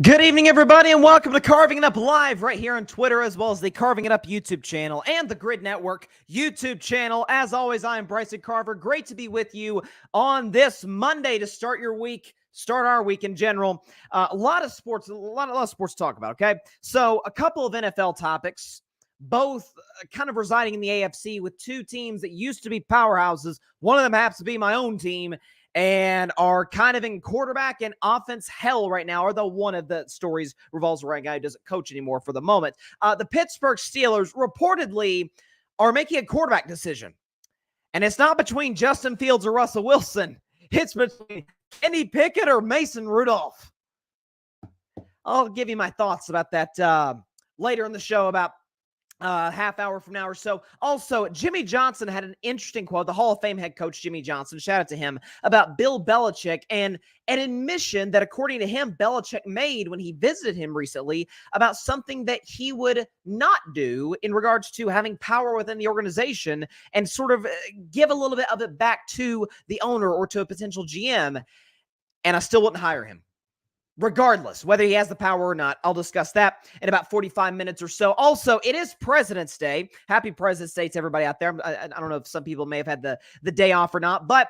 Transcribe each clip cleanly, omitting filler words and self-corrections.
Good evening, everybody, and welcome to Carving It Up Live right here on Twitter, as well as the Carving It Up YouTube channel and the Grid Network YouTube channel. As always, I am Bryson Carver. Great to be with you on this Monday to start your week, start our week in general. A lot of sports, a lot of sports to talk about, okay? So a couple of NFL topics, both kind of residing in the AFC with two teams that used to be powerhouses. One of them happens to be my own team, and are kind of in quarterback and offense hell right now, although one of the stories revolves around a guy who doesn't coach anymore for the moment. The Pittsburgh Steelers reportedly are making a quarterback decision, and it's not between Justin Fields or Russell Wilson. It's between Kenny Pickett or Mason Rudolph. I'll give you my thoughts about that later in the show, about half hour from now or so. Also, Jimmy Johnson had an interesting quote, the Hall of Fame head coach Jimmy Johnson, shout out to him, about Bill Belichick and an admission that, according to him, Belichick made when he visited him recently about something that he would not do in regards to having power within the organization and sort of give a little bit of it back to the owner or to a potential GM. And I still wouldn't hire him, regardless, whether he has the power or not. I'll discuss that in about 45 minutes or so. Also, it is President's Day. Happy President's Day to everybody out there. I don't know if some people may have had the day off or not, but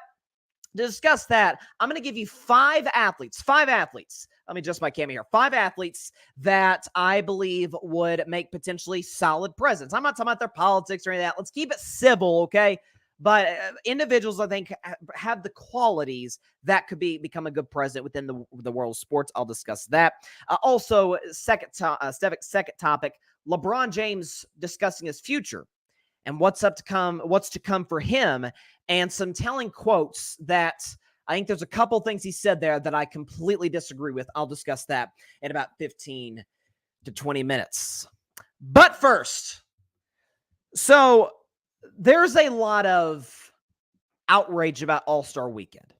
to discuss that, I'm going to give you five athletes. Let me adjust my camera here. 5 athletes that I believe would make potentially solid presidents. I'm not talking about their politics or any of that. Let's keep it civil, okay? But individuals, I think, have the qualities that could become a good president within the world of sports. I'll discuss that. Also, second topic, LeBron James discussing his future and what's to come for him, and some telling quotes that I think there's a couple things he said there that I completely disagree with. I'll discuss that in about 15 to 20 minutes. But first, so there's a lot of outrage about All-Star Weekend,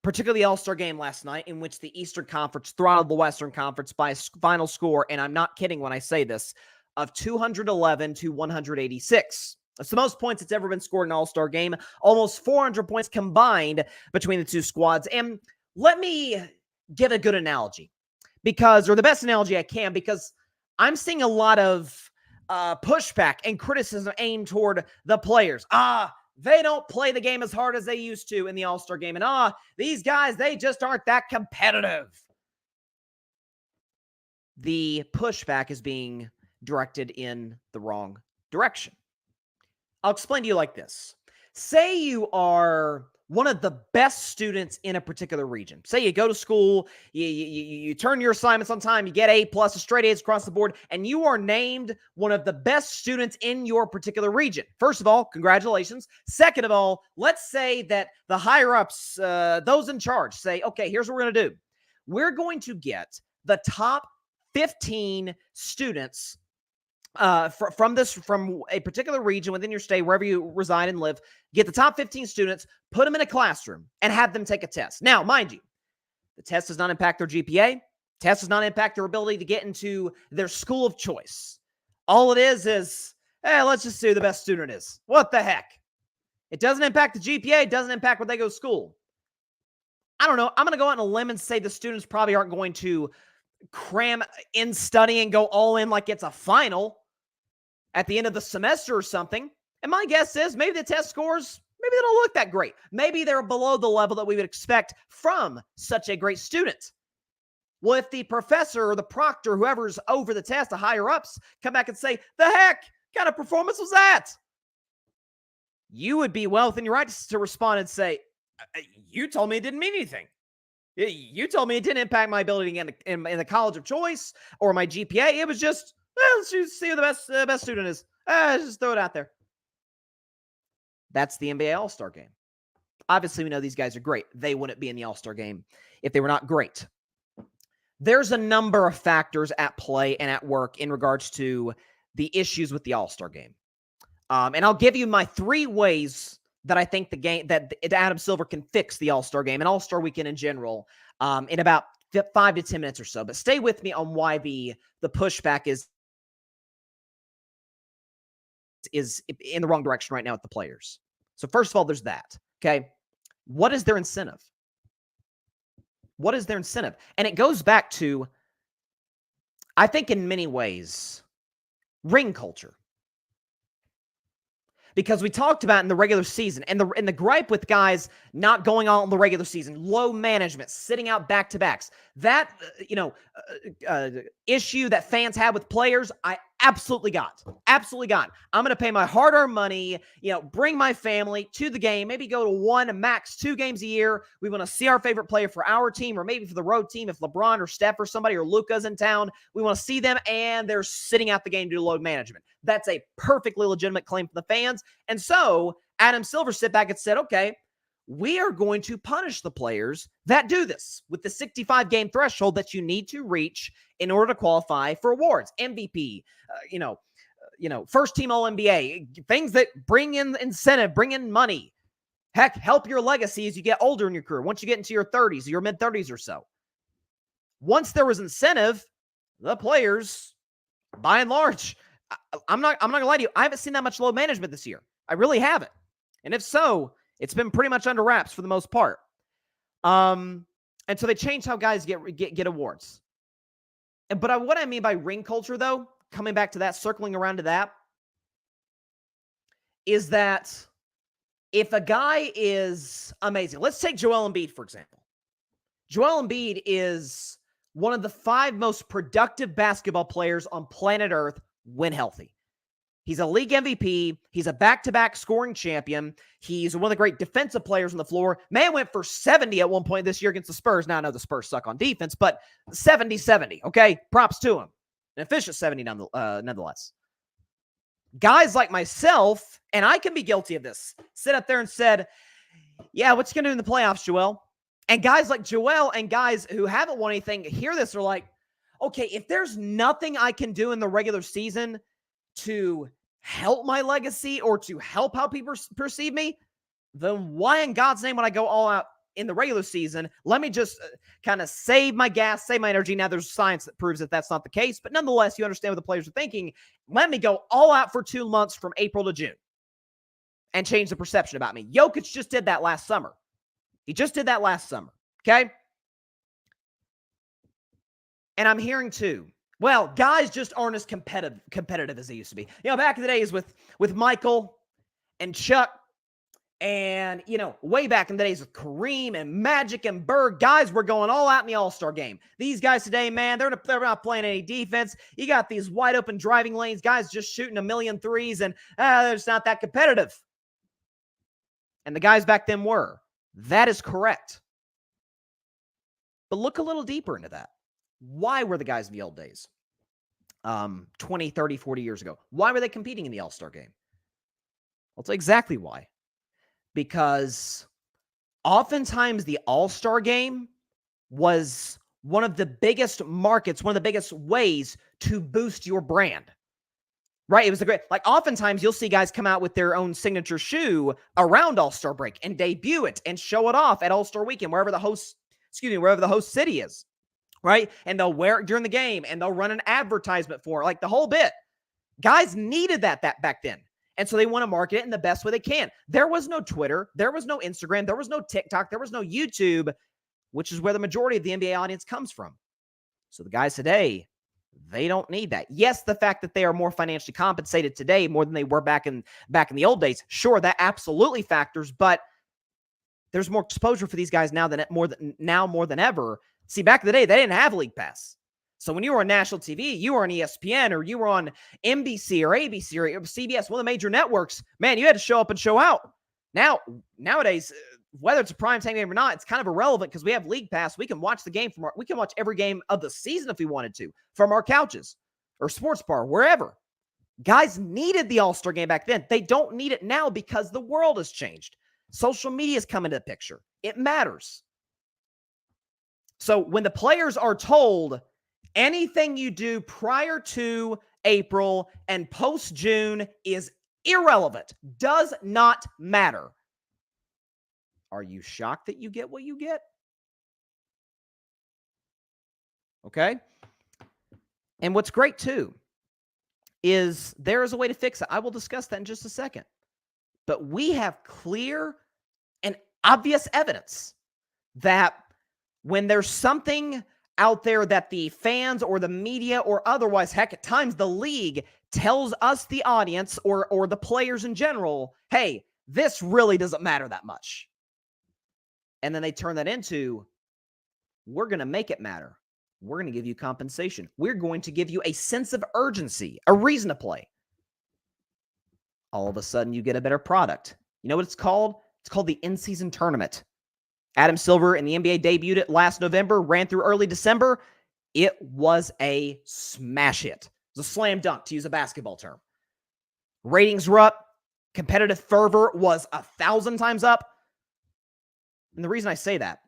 particularly the All-Star game last night, in which the Eastern Conference throttled the Western Conference by a final score, and I'm not kidding when I say this, of 211 to 186. That's the most points that's ever been scored in an All-Star game, almost 400 points combined between the two squads. And let me give a good analogy, or the best analogy I can, because I'm seeing a lot of pushback and criticism aimed toward the players. They don't play the game as hard as they used to in the All-Star game. And these guys, they just aren't that competitive. The pushback is being directed in the wrong direction. I'll explain to you like this. Say you are one of the best students in a particular region. Say you go to school, you turn your assignments on time, you get A+, straight A's across the board, and you are named one of the best students in your particular region. First of all, congratulations. Second of all, let's say that the higher-ups, those in charge, say, okay, here's what we're going to do. We're going to get the top 15 students from a particular region within your state, wherever you reside and live. Get the top 15 students, put them in a classroom, and have them take a test. Now, mind you, the test does not impact their GPA. Test does not impact their ability to get into their school of choice. All it is, hey, let's just see who the best student is. What the heck? It doesn't impact the GPA. It doesn't impact where they go to school. I don't know. I'm going to go out on a limb and say the students probably aren't going to cram in study and go all in like it's a final at the end of the semester or something. And my guess is maybe the test scores, maybe they don't look that great. Maybe they're below the level that we would expect from such a great student. Well, if the professor or the proctor, whoever's over the test, the higher ups, come back and say, the heck kind of performance was that? You would be well within your rights to respond and say, you told me it didn't mean anything. You told me it didn't impact my ability to get in the college of choice or my GPA. It was just, let's just see who the best student is. Just throw it out there. That's the NBA All-Star game. Obviously, we know these guys are great. They wouldn't be in the All-Star game if they were not great. There's a number of factors at play and at work in regards to the issues with the All-Star game. And I'll give you my 3 ways that I think that Adam Silver can fix the All-Star game and All-Star weekend in general in about 5 to 10 minutes or so. But stay with me on why the pushback is in the wrong direction right now with the players. So first of all, there's that. Okay. What is their incentive? What is their incentive? And it goes back to I think in many ways, ring culture. Because we talked about in the regular season, and the gripe with guys not going on in the regular season, low management, sitting out back-to-backs, that issue that fans have with players, I absolutely got. Absolutely got. I'm going to pay my hard-earned money, bring my family to the game, maybe go to 1, max 2 games a year. We want to see our favorite player for our team, or maybe for the road team, if LeBron or Steph or somebody or Luka's in town, we want to see them, and they're sitting out the game due to load management. That's a perfectly legitimate claim from the fans. And so Adam Silver sit back and said, okay, we are going to punish the players that do this with the 65-game threshold that you need to reach in order to qualify for awards, MVP, first team All-NBA, things that bring in incentive, bring in money. Heck, help your legacy as you get older in your career. Once you get into your 30s, your mid-30s or so. Once there was incentive, the players, by and large, I'm not going to lie to you, I haven't seen that much load management this year. I really haven't. And if so, it's been pretty much under wraps for the most part. And so they changed how guys get awards. But what I mean by ring culture, though, coming back to that, circling around to that, is that if a guy is amazing, let's take Joel Embiid, for example. Joel Embiid is one of the 5 most productive basketball players on planet Earth when healthy. He's a league MVP. He's a back-to-back scoring champion. He's one of the great defensive players on the floor. Man went for 70 at one point this year against the Spurs. Now, I know the Spurs suck on defense, but 70-70, okay? Props to him. An efficient 70 nonetheless. Guys like myself, and I can be guilty of this, sit up there and said, yeah, what you going to do in the playoffs, Joel? And guys like Joel and guys who haven't won anything hear this are like, okay, if there's nothing I can do in the regular season to help my legacy or to help how people perceive me, then why in God's name would I go all out in the regular season? Let me just kind of save my gas, save my energy. Now, there's science that proves that that's not the case, but nonetheless, you understand what the players are thinking. Let me go all out for 2 months from April to June and change the perception about me. Jokic just did that last summer. He just did that last summer, okay? And I'm hearing too, well, guys just aren't as competitive as they used to be. Back in the days with Michael and Chuck and, way back in the days with Kareem and Magic and Bird, guys were going all out in the All-Star game. These guys today, man, they're not playing any defense. You got these wide open driving lanes, guys just shooting a million threes, and they're just not that competitive. And the guys back then were. That is correct. But look a little deeper into that. Why were the guys in the old days, 20, 30, 40 years ago, why were they competing in the All-Star game? I'll tell you exactly why. Because oftentimes the All-Star game was one of the biggest markets, one of the biggest ways to boost your brand. Right? It was oftentimes you'll see guys come out with their own signature shoe around All-Star break and debut it and show it off at All-Star weekend, wherever the host city is. Right? And they'll wear it during the game and they'll run an advertisement for it, like the whole bit. Guys needed that back then. And so they want to market it in the best way they can. There was no Twitter. There was no Instagram. There was no TikTok. There was no YouTube, which is where the majority of the NBA audience comes from. So the guys today, they don't need that. Yes, the fact that they are more financially compensated today more than they were back in the old days, sure, that absolutely factors, but there's more exposure for these guys now more than ever. See, back in the day, they didn't have League Pass. So when you were on national TV, you were on ESPN or you were on NBC or ABC or CBS, one of the major networks, man, you had to show up and show out. Nowadays, whether it's a primetime game or not, it's kind of irrelevant because we have League Pass. We can watch the game we can watch every game of the season if we wanted to from our couches or sports bar, wherever. Guys needed the All-Star game back then. They don't need it now because the world has changed. Social media has come into the picture. It matters. So when the players are told anything you do prior to April and post-June is irrelevant, does not matter, are you shocked that you get what you get? Okay? And what's great, too, is there is a way to fix it. I will discuss that in just a second. But we have clear and obvious evidence that when there's something out there that the fans or the media or otherwise, heck, at times the league tells us, the audience or the players in general, hey, this really doesn't matter that much. And then they turn that into, we're going to make it matter. We're going to give you compensation. We're going to give you a sense of urgency, a reason to play. All of a sudden, you get a better product. You know what it's called? It's called the in-season tournament. Adam Silver in the NBA debuted it last November, ran through early December. It was a smash hit. It was a slam dunk, to use a basketball term. Ratings were up. Competitive fervor was 1,000 times up. And the reason I say that,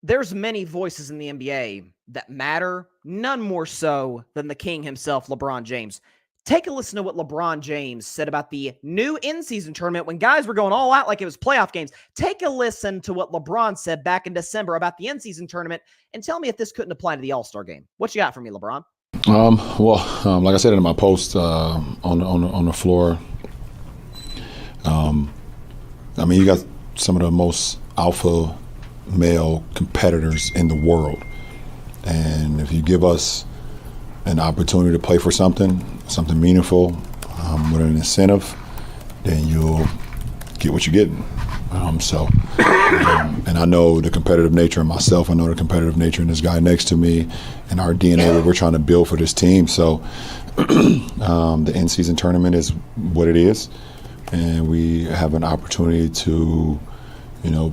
there's many voices in the NBA that matter, none more so than the king himself, LeBron James. Take a listen to what LeBron James said about the new in-season tournament when guys were going all out like it was playoff games. Take a listen to what LeBron said back in December about the in-season tournament and tell me if this couldn't apply to the All-Star game. What you got for me, LeBron? Like I said in my post on the floor, you got some of the most alpha male competitors in the world, and if you give us an opportunity to play for something meaningful, with an incentive, then you'll get what you're getting. And I know the competitive nature in myself. I know the competitive nature in this guy next to me, and our DNA that we're trying to build for this team. So the in-season tournament is what it is, and we have an opportunity to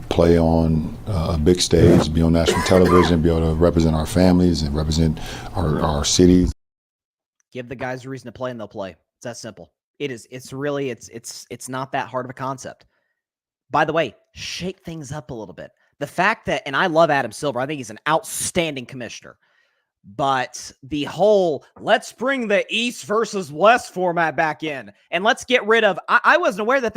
play on a big stage, be on national television, be able to represent our families and represent our cities. Give the guys a reason to play and they'll play. It's that simple. It's really not that hard of a concept. By the way, shake things up a little bit. The fact that, and I love Adam Silver, I think he's an outstanding commissioner. But the whole, let's bring the East versus West format back in, and let's get rid of, I wasn't aware that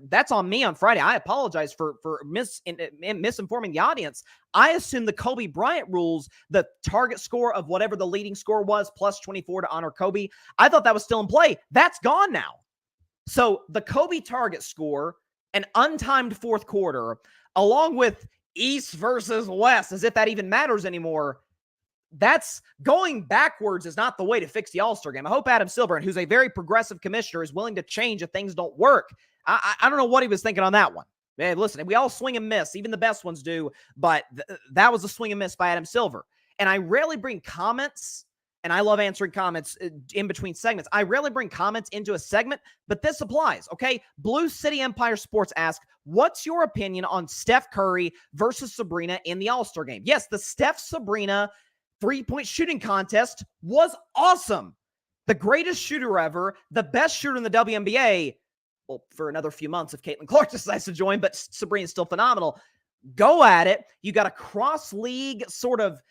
that's on me on Friday. I apologize for misinforming the audience. I assumed the Kobe Bryant rules, the target score of whatever the leading score was, plus 24 to honor Kobe. I thought that was still in play. That's gone now. So the Kobe target score, an untimed fourth quarter, along with East versus West, as if that even matters anymore. That's going backwards is not the way to fix the All-Star game. I hope Adam Silver, who's a very progressive commissioner, is willing to change if things don't work. I don't know what he was thinking on that one. Hey, listen, we all swing and miss. Even the best ones do. But that was a swing and miss by Adam Silver. And I rarely bring comments, and I love answering comments in between segments. I rarely bring comments into a segment, but this applies, okay? Blue City Empire Sports asks, what's your opinion on Steph Curry versus Sabrina in the All-Star game? Yes, the Steph-Sabrina three-point shooting contest was awesome. The greatest shooter ever, the best shooter in the WNBA, well, for another few months if Caitlin Clark decides to join, but Sabrina's still phenomenal. Go at it. You got a cross-league sort of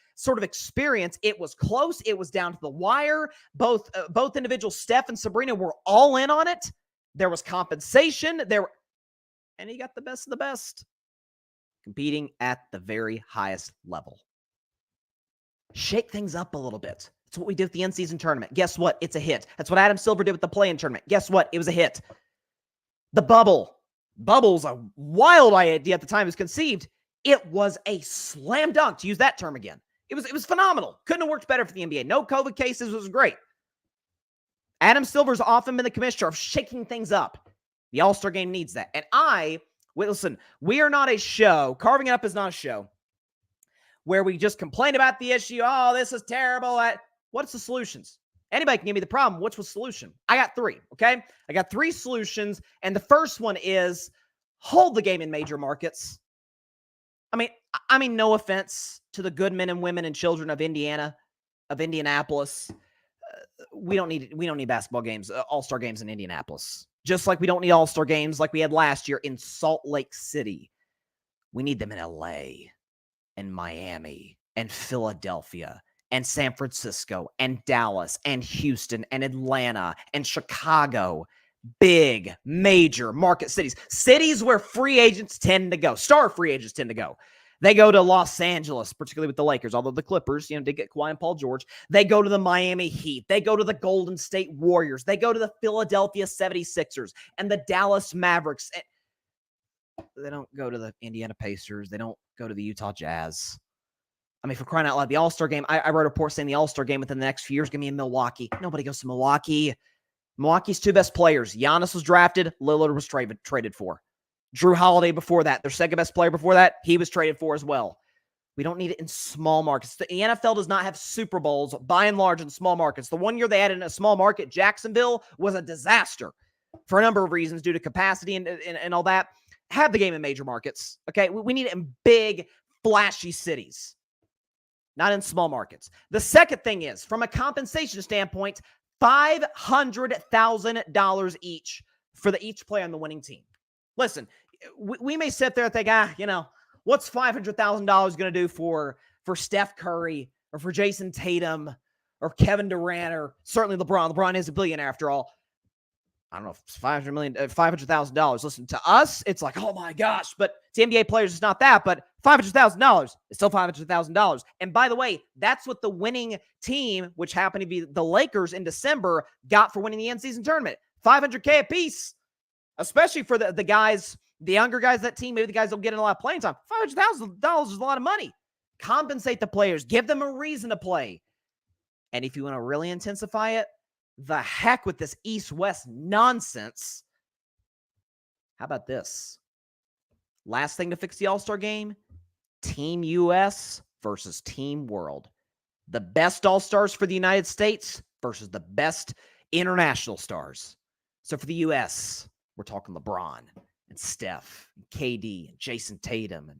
experience. It was close. It was down to the wire. Both individuals, Steph and Sabrina, were all in on it. There was compensation. And he got the best of the best, competing at the very highest level. Shake things up a little bit. That's what we did with the in-season tournament. Guess what? It's a hit. That's what Adam Silver did with the play-in tournament. Guess what? It was a hit. The bubble's a wild idea at the time it was conceived. It was a slam dunk, to use that term again. It was phenomenal. Couldn't have worked better for the NBA. No COVID cases. Was great. Adam Silver's often been the commissioner of shaking things up. The All-Star game needs that. And listen, we are not a show. Carving It Up is not a show where we just complain about the issue. Oh, this is terrible. What's the solutions? Anybody can give me the problem. What's the solution? I got three, okay? I got three solutions, and the first one is hold the game in major markets. I mean, no offense to the good men and women and children of Indiana, of Indianapolis. We don't need basketball games, All-Star games in Indianapolis. Just like we don't need All-Star games like we had last year in Salt Lake City. We need them in LA and Miami and Philadelphia and San Francisco and Dallas and Houston and Atlanta and Chicago. Big, major market cities. Cities where free agents tend to go. Star free agents tend to go. They go to Los Angeles, particularly with the Lakers, although the Clippers, did get Kawhi and Paul George. They go to the Miami Heat. They go to the Golden State Warriors. They go to the Philadelphia 76ers and the Dallas Mavericks. They don't go to the Indiana Pacers. They don't go to the Utah Jazz. I mean, for crying out loud, the All-Star game, I wrote a report saying the All-Star game within the next few years is going to be in Milwaukee. Nobody goes to Milwaukee. Milwaukee's two best players. Giannis was drafted. Lillard was traded for. Drew Holiday before that. Their second best player before that, he was traded for as well. We don't need it in small markets. The NFL does not have Super Bowls, by and large, in small markets. The one year they had it in a small market, Jacksonville, was a disaster for a number of reasons due to capacity and all that. Have the game in major markets, okay? We need it in big, flashy cities, not in small markets. The second thing is, from a compensation standpoint, $500,000 each for each player on the winning team. Listen, we may sit there and think, what's $500,000 going to do for Steph Curry or for Jason Tatum or Kevin Durant or certainly LeBron? LeBron is a billionaire after all. I don't know if it's $500,000. Listen, to us, it's like, oh my gosh, but to NBA players, it's not that, but $500,000 is still $500,000. And by the way, that's what the winning team, which happened to be the Lakers in December, got for winning the in-season tournament. $500K a piece, especially for the guys, the younger guys, that team, maybe the guys don't get in a lot of playing time. $500,000 is a lot of money. Compensate the players. Give them a reason to play. And if you want to really intensify it, the heck with this East-West nonsense. How about this? Last thing to fix the All-Star game, Team US versus Team World. The best All-Stars for the United States versus the best international stars. So for the US, we're talking LeBron and Steph, and KD, and Jason Tatum, and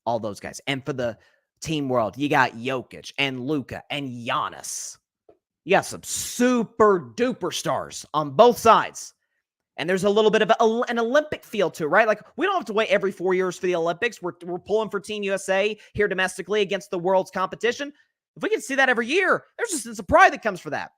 all those guys. And for the Team World, you got Jokic and Luka and Giannis. You got some super duper stars on both sides. And there's a little bit of an Olympic feel to it, right? Like, we don't have to wait every 4 years for the Olympics. We're pulling for Team USA here domestically against the world's competition. If we can see that every year, there's just a sense of pride that comes for that.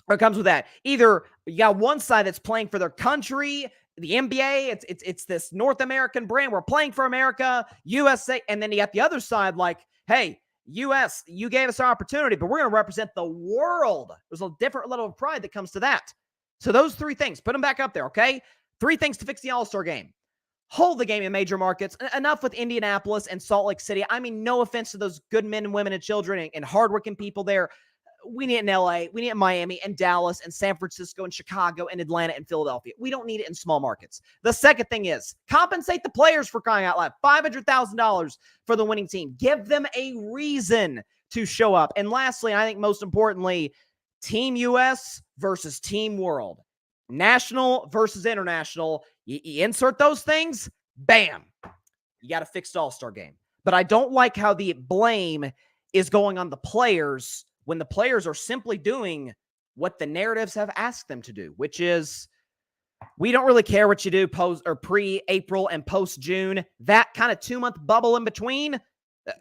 Or comes with that. Either you got one side that's playing for their country, the NBA, it's this North American brand. We're playing for America, USA. And then you got the other side like, hey, US, you gave us our opportunity, but we're going to represent the world. There's a different level of pride that comes to that. So those three things, put them back up there, okay? 3 things to fix the All-Star game. Hold the game in major markets. Enough with Indianapolis and Salt Lake City. I mean, no offense to those good men and women and children and hardworking people there. We need it in LA. We need it in Miami and Dallas and San Francisco and Chicago and Atlanta and Philadelphia. We don't need it in small markets. The second thing is compensate the players for crying out loud. $500,000 for the winning team. Give them a reason to show up. And lastly, I think most importantly, Team US versus Team World. National versus international. You insert those things, bam. You got a fixed All-Star game. But I don't like how the blame is going on the players when the players are simply doing what the narratives have asked them to do, which is, we don't really care what you do post or pre-April and post-June. That kind of 2-month bubble in between,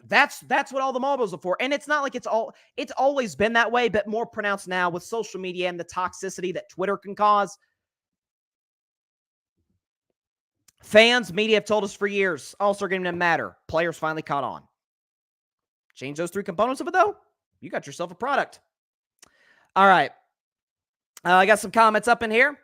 that's what all the marbles are for. And it's not like it's always been that way, but more pronounced now with social media and the toxicity that Twitter can cause. Fans, media have told us for years, All-Star game didn't matter. Players finally caught on. Change those 3 components of it, though. You got yourself a product. All right. I got some comments up in here.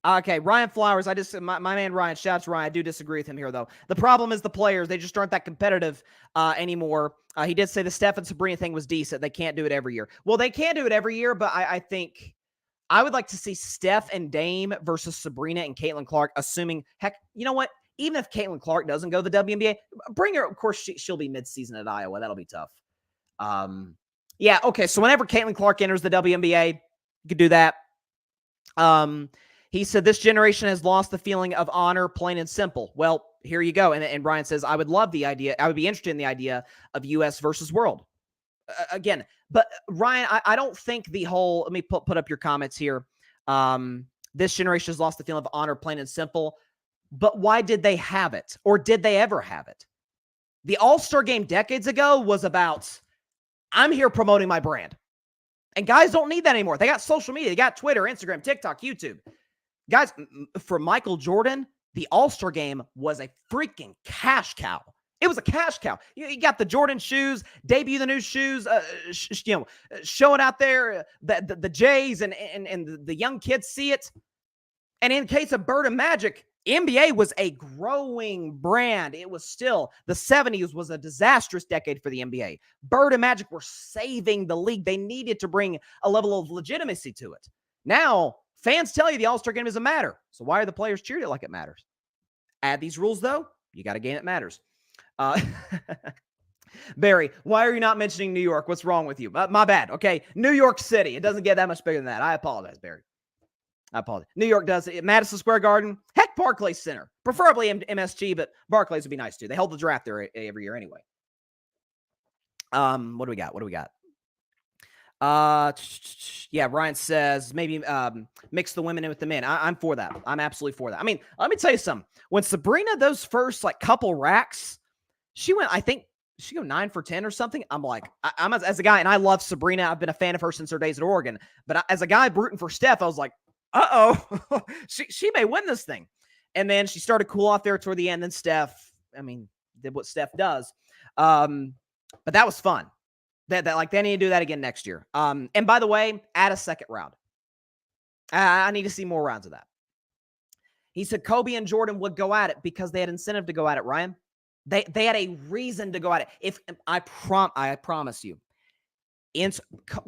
Okay, Ryan Flowers. My man Ryan, shout out to Ryan. I do disagree with him here, though. The problem is the players. They just aren't that competitive anymore. He did say the Steph and Sabrina thing was decent. They can't do it every year. Well, they can do it every year, but I think I would like to see Steph and Dame versus Sabrina and Caitlin Clark, assuming, heck, you know what? Even if Caitlin Clark doesn't go to the WNBA, bring her. Of course, she'll be midseason at Iowa. That'll be tough. Yeah, okay. So whenever Caitlin Clark enters the WNBA, you could do that. He said, this generation has lost the feeling of honor, plain and simple. Well, here you go. And Brian says, I would love the idea. I would be interested in the idea of US versus world. Again, but Ryan, I don't think the whole, let me put up your comments here. This generation has lost the feeling of honor, plain and simple. But why did they have it? Or did they ever have it? The All-Star game decades ago was about, I'm here promoting my brand. And guys don't need that anymore. They got social media. They got Twitter, Instagram, TikTok, YouTube. Guys, for Michael Jordan, the All-Star game was a freaking cash cow. It was a cash cow. You got the Jordan shoes, debut the new shoes, show it out there, the Jays and the young kids see it. And in case of Bird and Magic, NBA was a growing brand. It was still, the 70s was a disastrous decade for the NBA. Bird and Magic were saving the league. They needed to bring a level of legitimacy to it. Now, fans tell you the All-Star game doesn't matter. So why are the players cheering it like it matters? Add these rules, though. You got a game that matters. Barry, why are you not mentioning New York? What's wrong with you? My bad. Okay. New York City. It doesn't get that much bigger than that. I apologize, Barry. I apologize. New York does it. Madison Square Garden. Heck, Barclays Center. Preferably MSG, but Barclays would be nice too. They hold the draft there every year anyway. What do we got? Yeah, Ryan says maybe mix the women in with the men. I'm for that. I'm absolutely for that. I mean, let me tell you something. When Sabrina, those first like couple racks, she went, I think she go 9 for 10 or something. I'm like, I'm as a guy, and I love Sabrina. I've been a fan of her since her days at Oregon. But as a guy rooting for Steph, I was like, she may win this thing. And then she started cool off there toward the end. Then Steph, I mean, did what Steph does. But that was fun. That like they need to do that again next year. And by the way, add a second round. I need to see more rounds of that. He said Kobe and Jordan would go at it because they had incentive to go at it, Ryan. They had a reason to go at it. If I promise you,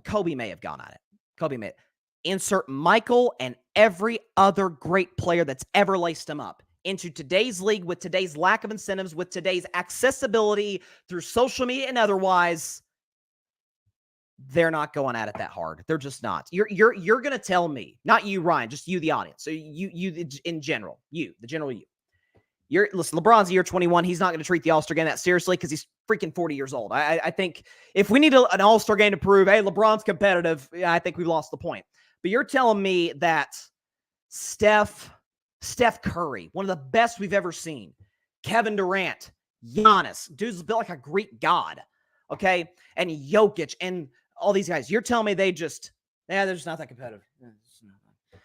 Kobe may have gone at it. Kobe may. Insert Michael and every other great player that's ever laced him up into today's league with today's lack of incentives, with today's accessibility through social media and otherwise. They're not going at it that hard. They're just not. You're going to tell me, not you, Ryan, just you, the audience. So you in general, the general you. Listen, LeBron's year 21. He's not going to treat the All-Star game that seriously because he's freaking 40 years old. I think if we need an All-Star game to prove, hey, LeBron's competitive, I think we've lost the point. But you're telling me that Steph Curry, one of the best we've ever seen, Kevin Durant, Giannis, dude's built like a Greek god, okay? And Jokic and all these guys. You're telling me they're just not that competitive.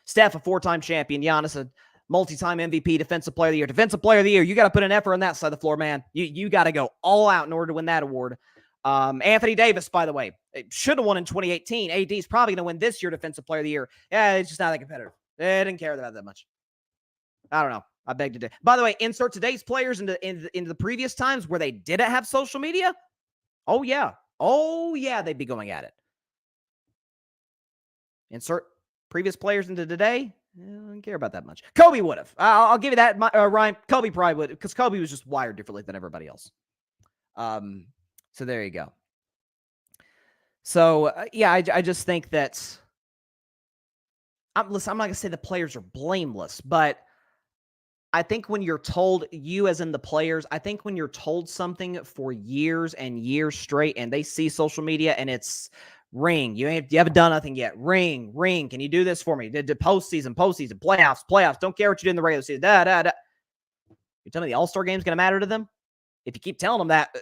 Steph, a 4-time champion. Giannis, a multi-time MVP, Defensive Player of the Year. Defensive Player of the Year, you got to put an effort on that side of the floor, man. You got to go all out in order to win that award. Anthony Davis, by the way, should have won in 2018. AD is probably going to win this year Defensive Player of the Year. Yeah, it's just not that competitive. They didn't care about that much. I don't know. I beg to differ. By the way, insert today's players into the previous times where they didn't have social media. Oh, yeah, they'd be going at it. Insert previous players into today. I don't care about that much. Kobe would have. I'll give you that, Ryan. Kobe probably would, because Kobe was just wired differently than everybody else. So there you go. So, yeah, I just think that listen, I'm not going to say the players are blameless, but I think when you're told, you as in the players, I think when you're told something for years and years straight and they see social media and it's ring, you haven't done nothing yet. Ring. Can you do this for me? Did postseason, playoffs. Don't care what you did in the regular season. You're telling me the All-Star game is going to matter to them? If you keep telling them that,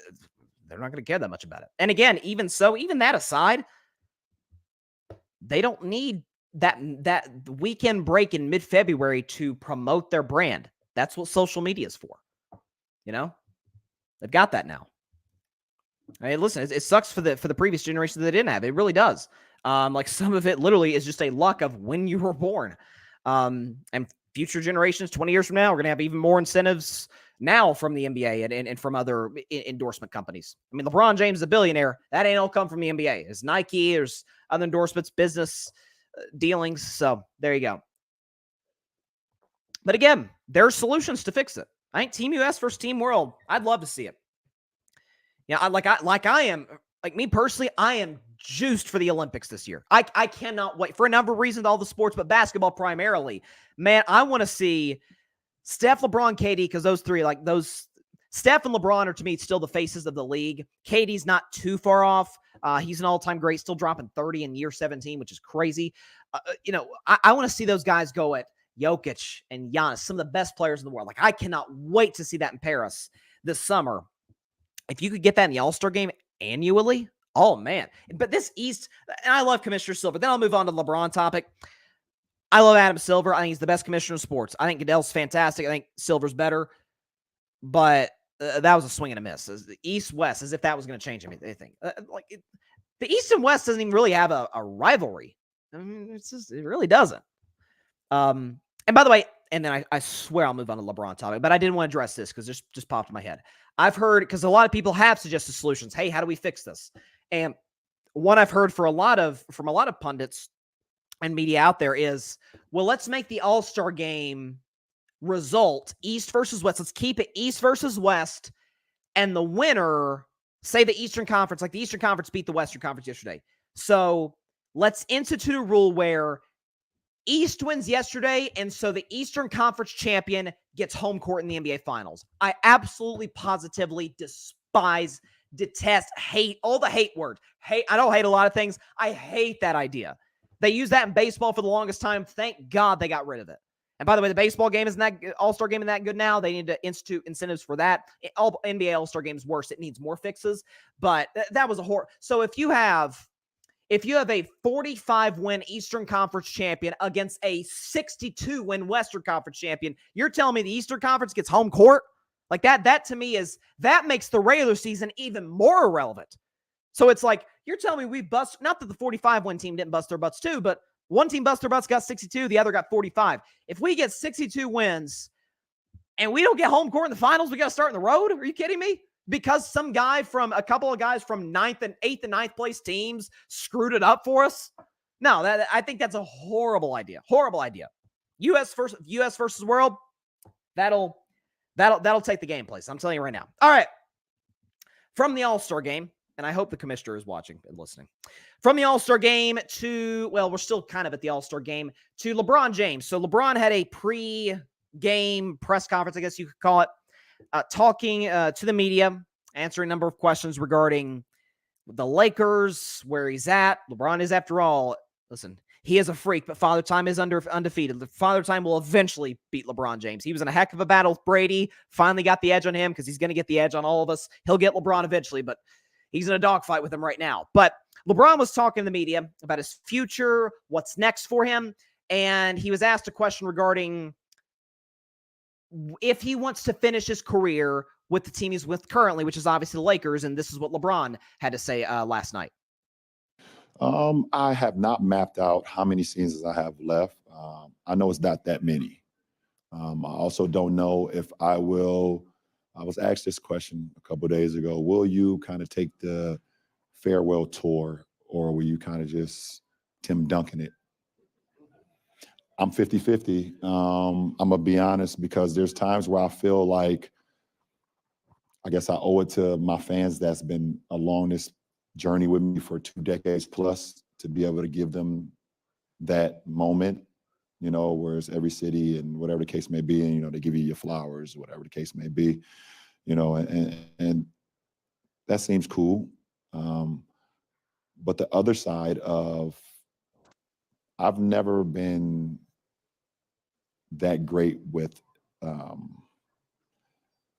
they're not going to care that much about it. And again, even that aside, they don't need that weekend break in mid-February to promote their brand. That's what social media is for. You know, they've got that now. I mean, listen, it sucks for the previous generation that they didn't have. It really does. Like some of it literally is just a luck of when you were born. And future generations, 20 years from now, we're going to have even more incentives now from the NBA and from other endorsement companies. I mean, LeBron James is a billionaire. That ain't all come from the NBA. There's Nike, there's other endorsements, business dealings. So there you go. But again, there are solutions to fix it. I think Team US versus Team World, I'd love to see it. Yeah, I am me personally, I am juiced for the Olympics this year. I cannot wait for a number of reasons, all the sports, but basketball primarily. Man, I want to see Steph, LeBron, KD, because those three, Steph and LeBron are to me still the faces of the league. KD's not too far off. He's an all-time great, still dropping 30 in year 17, which is crazy. I want to see those guys go at Jokic and Giannis, some of the best players in the world. I cannot wait to see that in Paris this summer. If you could get that in the All-Star game annually, oh, man. But this East, and I love Commissioner Silver. Then I'll move on to the LeBron topic. I love Adam Silver. I think he's the best commissioner of sports. I think Goodell's fantastic. I think Silver's better. But that was a swing and a miss. The East-West, as if that was going to change anything. The East and West doesn't even really have a rivalry. I mean, it really doesn't. And by the way, and then I swear I'll move on to the LeBron topic, but I didn't want to address this because this just popped in my head. I've heard, because a lot of people have suggested solutions. Hey, how do we fix this? And one I've heard from a lot of pundits and media out there is, well, let's make the All-Star game result East versus West. Let's keep it East versus West, and the winner, say the Eastern Conference, like the Eastern Conference beat the Western Conference yesterday. So let's institute a rule where East wins yesterday, and so the Eastern Conference champion gets home court in the NBA Finals. I absolutely, positively despise, detest, hate, all the hate words. Hate. I don't hate a lot of things. I hate that idea. They used that in baseball for the longest time. Thank God they got rid of it. And by the way, the baseball game isn't that All-Star game isn't that good now. They need to institute incentives for that. All NBA All-Star game is worse. It needs more fixes. But that was a horror. So if you have a 45-win Eastern Conference champion against a 62-win Western Conference champion, you're telling me the Eastern Conference gets home court? Like that to me that makes the regular season even more irrelevant. So it's like, you're telling me we bust, not that the 45-win team didn't bust their butts too, but one team bust their butts, got 62, the other got 45. If we get 62 wins and we don't get home court in the finals, we got to start on the road? Are you kidding me? Because a couple of guys from 8th and 9th place teams screwed it up for us? No, I think that's a horrible idea. Horrible idea. US versus world, that'll take the game place. I'm telling you right now. All right. From the All-Star game, and I hope the commissioner is watching and listening. From the All-Star game to, well, we're still kind of at the All-Star game, to LeBron James. So LeBron had a pre-game press conference, I guess you could call it, talking to the media, answering a number of questions regarding the Lakers, where he's at. LeBron is, after all, listen, he is a freak, but Father Time is undefeated. Father Time will eventually beat LeBron James. He was in a heck of a battle with Brady, finally got the edge on him because he's going to get the edge on all of us. He'll get LeBron eventually, but he's in a dogfight with him right now. But LeBron was talking to the media about his future, what's next for him, and he was asked a question regarding if he wants to finish his career with the team he's with currently, which is obviously the Lakers, and this is what LeBron had to say last night. I have not mapped out how many seasons I have left. I know it's not that many. I also don't know if I will. I was asked this question a couple of days ago. Will you kind of take the farewell tour, or will you kind of just Tim Duncan it? I'm 50-50. I'm going to be honest, because there's times where I feel like I guess I owe it to my fans that's been along this journey with me for 2 decades plus to be able to give them that moment, whereas every city and whatever the case may be, and, they give you your flowers, whatever the case may be, and that seems cool. But the other side of, I've never been that great with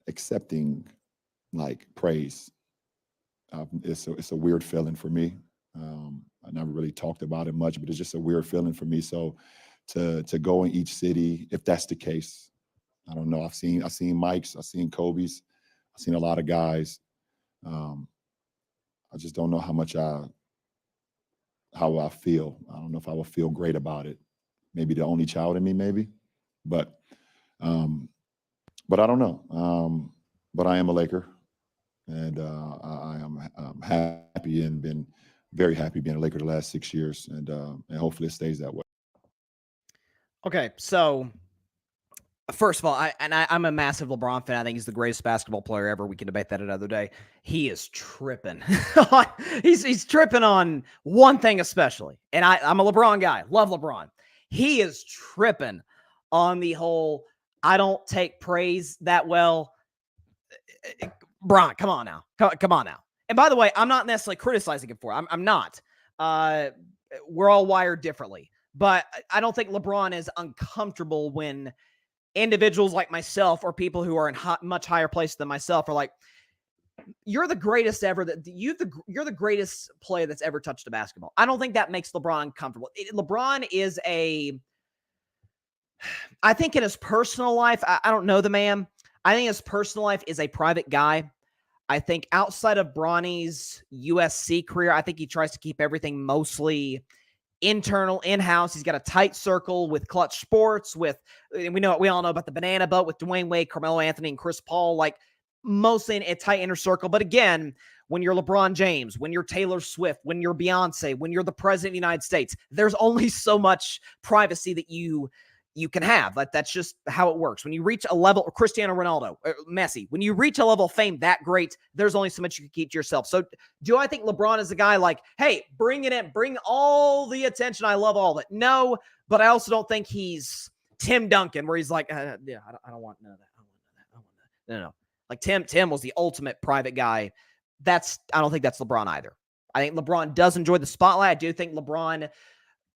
accepting like praise. It's a weird feeling for me. I never really talked about it much, but it's just a weird feeling for me. So to go in each city, if that's the case, I don't know. I've seen Mike's, I've seen Kobe's, I've seen a lot of guys. I just don't know how I feel. I don't know if I will feel great about it. Maybe the only child in me, maybe, but I don't know. But I am a Laker, and I am happy and been very happy being a Laker the last 6 years, and hopefully it stays that way. Okay, so first of all, I'm a massive LeBron fan. I think he's the greatest basketball player ever. We can debate that another day. He is tripping. he's tripping on one thing especially, and I'm a LeBron guy. Love LeBron. He is tripping on the whole, I don't take praise that well. Bron, come on now. Come on now. And by the way, I'm not necessarily criticizing him for it. I'm not. We're all wired differently. But I don't think LeBron is uncomfortable when individuals like myself or people who are in much higher places than myself are like, you're the greatest ever. You're the greatest player that's ever touched a basketball. I don't think that makes LeBron uncomfortable. LeBron is I think in his personal life, I don't know the man. I think his personal life is a private guy. I think outside of Bronny's USC career, I think he tries to keep everything mostly internal, in-house. He's got a tight circle with Clutch Sports, and we all know about the banana boat with Dwayne Wade, Carmelo Anthony, and Chris Paul, like mostly in a tight inner circle. But again, when you're LeBron James, when you're Taylor Swift, when you're Beyonce, when you're the president of the United States, there's only so much privacy that you can have. Like, that's just how it works. When you reach a level, or Cristiano Ronaldo, or Messi, when you reach a level of fame that great, there's only so much you can keep to yourself. So do I think LeBron is a guy like, hey, bring it in, bring all the attention, I love all of it? No, but I also don't think he's Tim Duncan, where he's like, yeah, I don't want none of that. I don't want that. No. Like Tim was the ultimate private guy. I don't think that's LeBron either. I think LeBron does enjoy the spotlight. I do think LeBron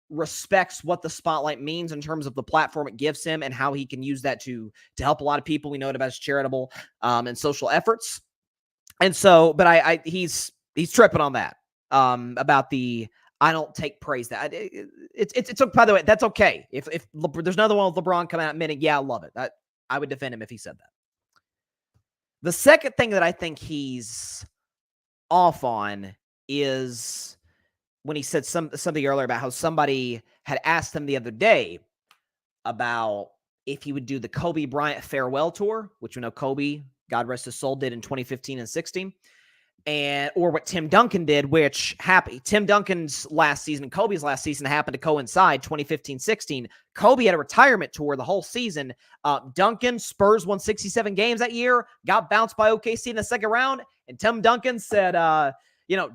respects what the spotlight means in terms of the platform it gives him and how he can use that to help a lot of people. We know it about his charitable and social efforts. And so, but he's tripping on that about the, I don't take praise that it's by the way, that's okay. If there's another one with LeBron coming out admitting, yeah, I love it. I would defend him if he said that. The second thing that I think he's off on is when he said something earlier about how somebody had asked him the other day about if he would do the Kobe Bryant farewell tour, which we know Kobe, God rest his soul, did in 2015 and 16, or what Tim Duncan did, which Tim Duncan's last season and Kobe's last season happened to coincide, 2015-16. Kobe had a retirement tour the whole season. Duncan, Spurs won 67 games that year, got bounced by OKC in the second round, and Tim Duncan said,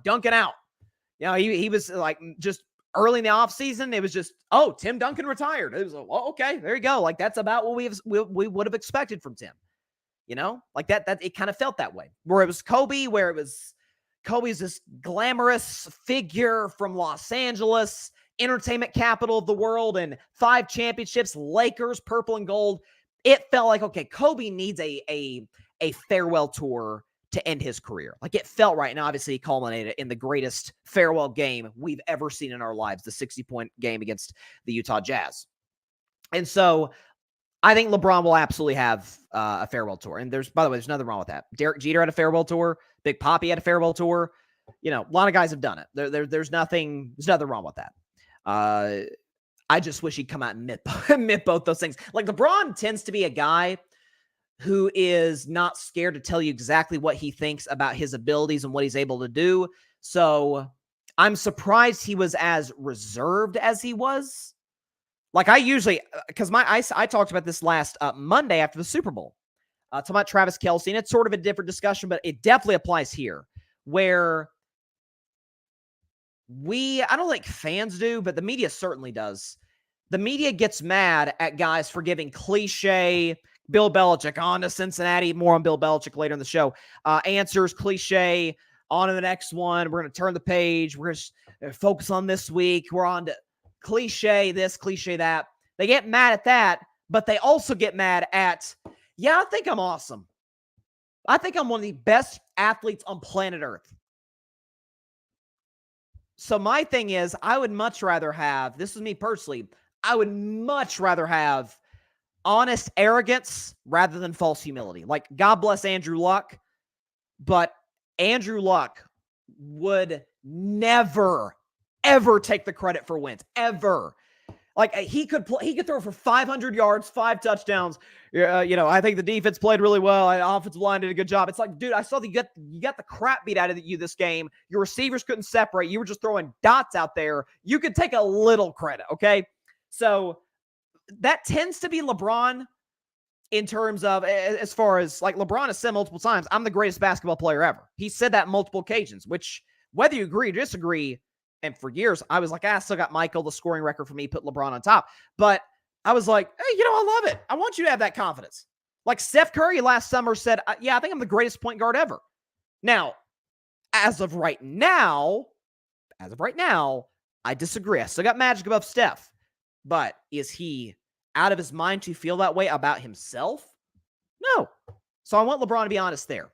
Duncan out. He was like, just early in the offseason, it was just, Tim Duncan retired. It was like, well, okay, there you go. Like, that's about what we would have expected from Tim. Like that it kind of felt that way. Where it was Kobe's this glamorous figure from Los Angeles, entertainment capital of the world, and 5 championships, Lakers, purple and gold. It felt like, okay, Kobe needs a farewell tour to end his career. Like, it felt right. Now, obviously, he culminated in the greatest farewell game we've ever seen in our lives, the 60-point game against the Utah Jazz. And so I think LeBron will absolutely have a farewell tour. And by the way, there's nothing wrong with that. Derek Jeter had a farewell tour. Big Papi had a farewell tour. A lot of guys have done it. There's nothing wrong with that. I just wish he'd come out and admit both those things. Like, LeBron tends to be a guy who is not scared to tell you exactly what he thinks about his abilities and what he's able to do. So I'm surprised he was as reserved as he was. Like, I usually, because I talked about this last Monday after the Super Bowl, talking about Travis Kelce, and it's sort of a different discussion, but it definitely applies here, where I don't think fans do, but the media certainly does. The media gets mad at guys for giving cliche Bill Belichick on to Cincinnati. More on Bill Belichick later in the show. Answers, cliche, on to the next one. We're going to turn the page. We're going to focus on this week. We're on to cliche this, cliche that. They get mad at that, but they also get mad at, I think I'm awesome. I think I'm one of the best athletes on planet Earth. So my thing is, I would much rather have, this is me personally, I would much rather have honest arrogance rather than false humility. Like, God bless Andrew Luck, but Andrew Luck would never, ever take the credit for wins, ever. Like, he could throw for 500 yards, 5 touchdowns. I think the defense played really well. Offensive line did a good job. It's like, dude, I saw that you got the crap beat out of you this game. Your receivers couldn't separate. You were just throwing dots out there. You could take a little credit, okay? So that tends to be LeBron in terms of, as far as, like, LeBron has said multiple times, I'm the greatest basketball player ever. He said that on multiple occasions, which, whether you agree or disagree, and for years, I was like, I still got Michael, the scoring record for me, put LeBron on top. But I was like, hey, I love it. I want you to have that confidence. Like, Steph Curry last summer said, I think I'm the greatest point guard ever. Now, as of right now, I disagree. I still got Magic above Steph. But is he out of his mind to feel that way about himself? No. So I want LeBron to be honest there.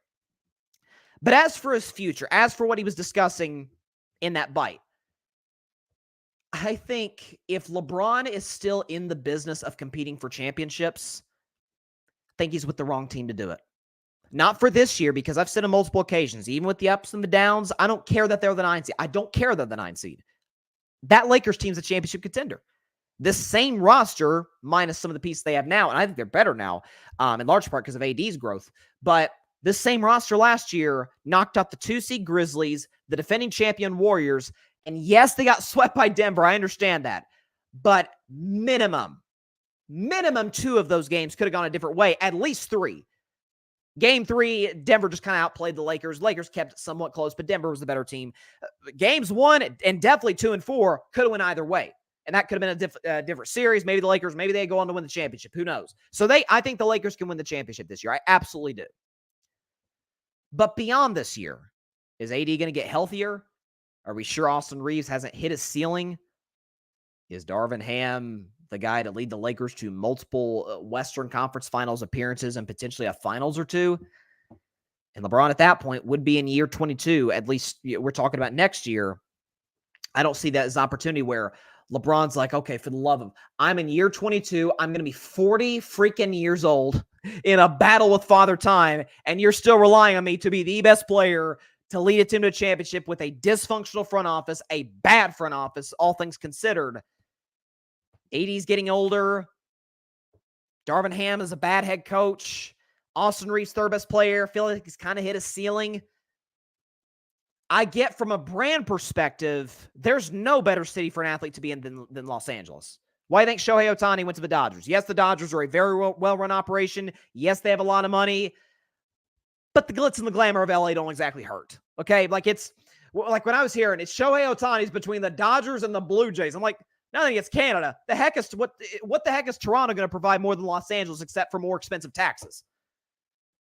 But as for his future, as for what he was discussing in that bite, I think if LeBron is still in the business of competing for championships, I think he's with the wrong team to do it. Not for this year, because I've said on multiple occasions, even with the ups and the downs, I don't care that they're the 9 seed. I don't care they're the 9 seed. that Lakers team's a championship contender. This same roster, minus some of the pieces they have now, and I think they're better now, in large part because of AD's growth. But this same roster last year knocked out the 2-seed Grizzlies, the defending champion Warriors, and yes, they got swept by Denver. I understand that. But minimum 2 of those games could have gone a different way, at least 3. Game 3, Denver just kind of outplayed the Lakers. Lakers kept it somewhat close, but Denver was the better team. Games 1 and definitely 2 and 4 could have went either way. And that could have been a different series. Maybe the Lakers, maybe they go on to win the championship. Who knows? So I think the Lakers can win the championship this year. I absolutely do. But beyond this year, is AD going to get healthier? Are we sure Austin Reeves hasn't hit his ceiling? Is Darvin Ham the guy to lead the Lakers to multiple Western Conference Finals appearances and potentially a finals or 2? And LeBron at that point would be in year 22. At least we're talking about next year. I don't see that as an opportunity where LeBron's like, okay, for the love of, I'm in year 22. I'm going to be 40 freaking years old in a battle with Father Time, and you're still relying on me to be the best player to lead a team to a championship with a dysfunctional front office, a bad front office, all things considered. AD's getting older. Darvin Ham is a bad head coach. Austin Reeves, third best player. Feel like he's kind of hit his ceiling. I get from a brand perspective, there's no better city for an athlete to be in than Los Angeles. Why do you think Shohei Ohtani went to the Dodgers? Yes, the Dodgers are a very well-run operation. Yes, they have a lot of money. But the glitz and the glamour of LA don't exactly hurt. Okay? Like like when I was hearing it's Shohei Ohtani's between the Dodgers and the Blue Jays. I'm like, nothing against Canada. What the heck is Toronto going to provide more than Los Angeles except for more expensive taxes?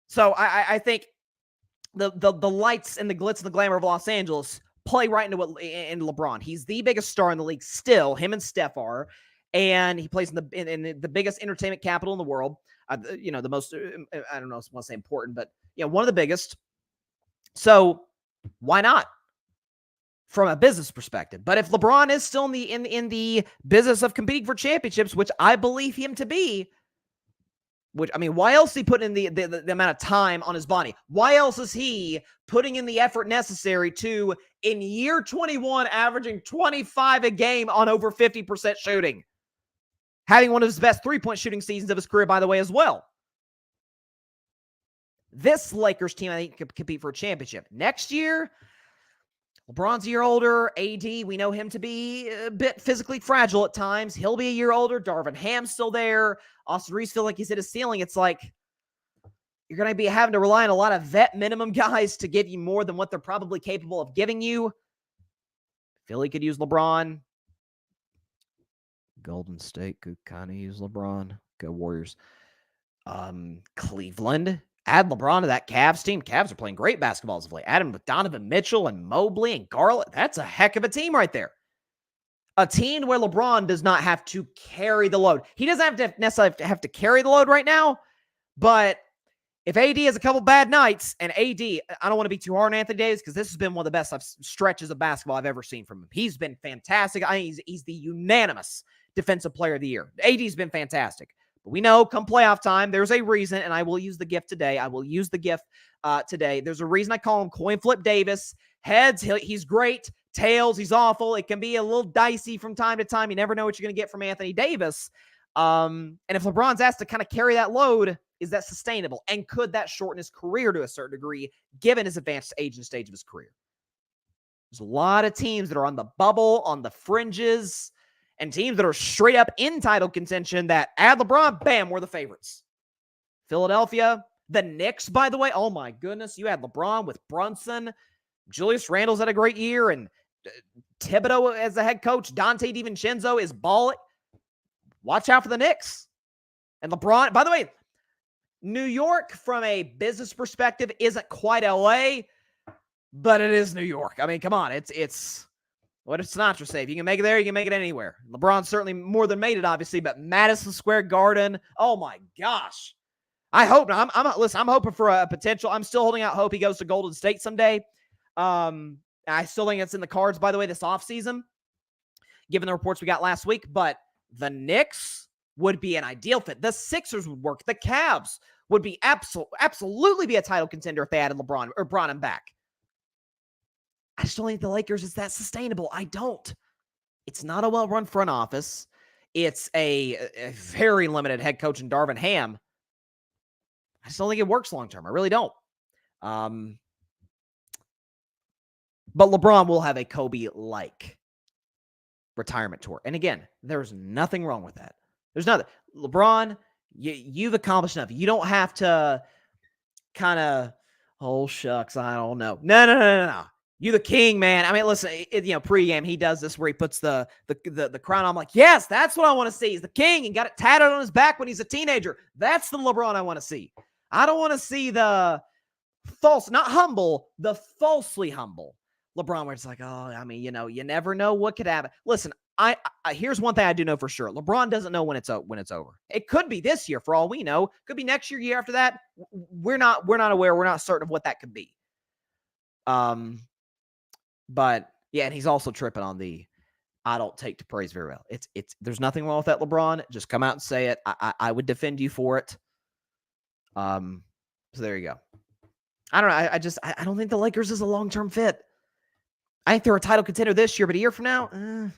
So I think the lights and the glitz and the glamour of Los Angeles play right into LeBron. He's the biggest star in the league still. Him and Steph are, and he plays in the biggest entertainment capital in the world. The most, I don't know if I want to say important, but one of the biggest. So why not? From a business perspective. But if LeBron is still in the business of competing for championships, which I believe him to be, why else is he putting in the amount of time on his body? Why else is he putting in the effort necessary to, in year 21, averaging 25 a game on over 50% shooting? Having one of his best three-point shooting seasons of his career, by the way, as well. This Lakers team, I think, could compete for a championship. Next year, LeBron's a year older. AD, we know him to be a bit physically fragile at times. He'll be a year older. Darvin Ham's still there. Austin Reeves feel like he's hit his ceiling. It's like you're going to be having to rely on a lot of vet minimum guys to give you more than what they're probably capable of giving you. Philly could use LeBron. Golden State could kind of use LeBron. Go Warriors. Cleveland. Add LeBron to that Cavs team. Cavs are playing great basketball as of late. Add him with Donovan Mitchell and Mobley and Garland. That's a heck of a team right there. A team where LeBron does not have to carry the load. He doesn't have to necessarily have to carry the load right now, but if AD has a couple bad nights, and AD, I don't want to be too hard on Anthony Davis because this has been one of the best stretches of basketball I've ever seen from him. He's been fantastic. I think he's the unanimous defensive player of the year. AD's been fantastic. But we know come playoff time, there's a reason, and I will use the gift today. Today. There's a reason I call him coin flip Davis. Heads, he's great. Tails, he's awful. It can be a little dicey from time to time. You never know what you're going to get from Anthony Davis. And if LeBron's asked to kind of carry that load, is that sustainable? And could that shorten his career to a certain degree, given his advanced age and stage of his career? There's a lot of teams that are on the bubble, on the fringes, and teams that are straight up in title contention that add LeBron, bam, we're the favorites. Philadelphia, the Knicks, by the way, oh my goodness, you had LeBron with Brunson. Julius Randle's had a great year, and Thibodeau as the head coach. Dante DiVincenzo is balling. Watch out for the Knicks. And LeBron, by the way, New York from a business perspective isn't quite LA, but it is New York. I mean, come on, it's what did Sinatra say? If you can make it there, you can make it anywhere. LeBron certainly more than made it, obviously, but Madison Square Garden, oh my gosh. I hope, listen, I'm hoping for a potential. I'm still holding out hope he goes to Golden State someday. I still think it's in the cards, by the way, this offseason, given the reports we got last week, but the Knicks would be an ideal fit. The Sixers would work. The Cavs would be absolutely be a title contender if they added LeBron or brought him back. I just don't think the Lakers is that sustainable. I don't. It's not a well-run front office. It's a very limited head coach in Darvin Ham. I just don't think it works long-term. I really don't. But LeBron will have a Kobe-like retirement tour. And again, there's nothing wrong with that. There's nothing. LeBron, you've accomplished enough. You don't have to kind of, oh, shucks, I don't know. No. You the king, man. I mean, listen, pregame, he does this where he puts the crown on. I'm like, yes, that's what I want to see. He's the king and got it tatted on his back when he's a teenager. That's the LeBron I want to see. I don't want to see the not humble, the falsely humble LeBron where it's like, oh, I mean, you never know what could happen. Listen, I here's one thing I do know for sure. LeBron doesn't know when it's over. It could be this year for all we know. Could be next year after that. We're not aware. We're not certain of what that could be. But yeah, and he's also tripping on the I don't take to praise very well. It's there's nothing wrong with that, LeBron. Just come out and say it. I would defend you for it. So there you go. I don't know. I don't think the Lakers is a long-term fit. I think they're a title contender this year, but a year from now,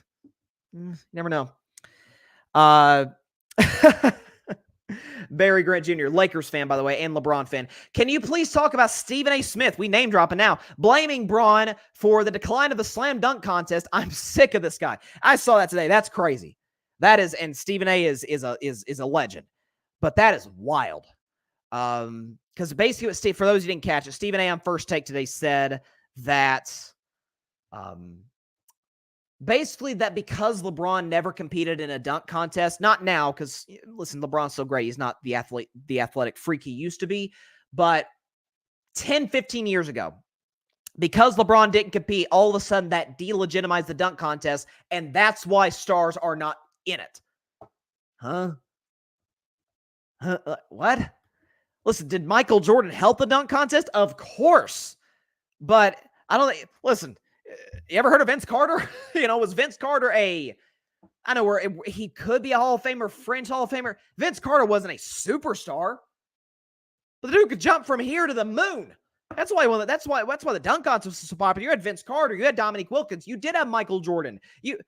never know. Barry Grant Jr., Lakers fan, by the way, and LeBron fan. Can you please talk about Stephen A. Smith? We name dropping now. Blaming Braun for the decline of the slam dunk contest. I'm sick of this guy. I saw that today. That's crazy. That is, and Stephen A. is a legend. But that is wild. Because basically, what for those who didn't catch it, Stephen A. on First Take today said that basically that because LeBron never competed in a dunk contest, not now, because listen, LeBron's so great. He's not the athletic freak he used to be, but 10, 15 years ago, because LeBron didn't compete, all of a sudden that delegitimized the dunk contest, and that's why stars are not in it. What? Listen, did Michael Jordan help the dunk contest? Of course. But I don't think, listen, you ever heard of Vince Carter? Was Vince Carter I know where he could be a Hall of Famer, fringe Hall of Famer. Vince Carter wasn't a superstar. But the dude could jump from here to the moon. That's why the dunk contest was so popular. You had Vince Carter, you had Dominique Wilkins, you did have Michael Jordan.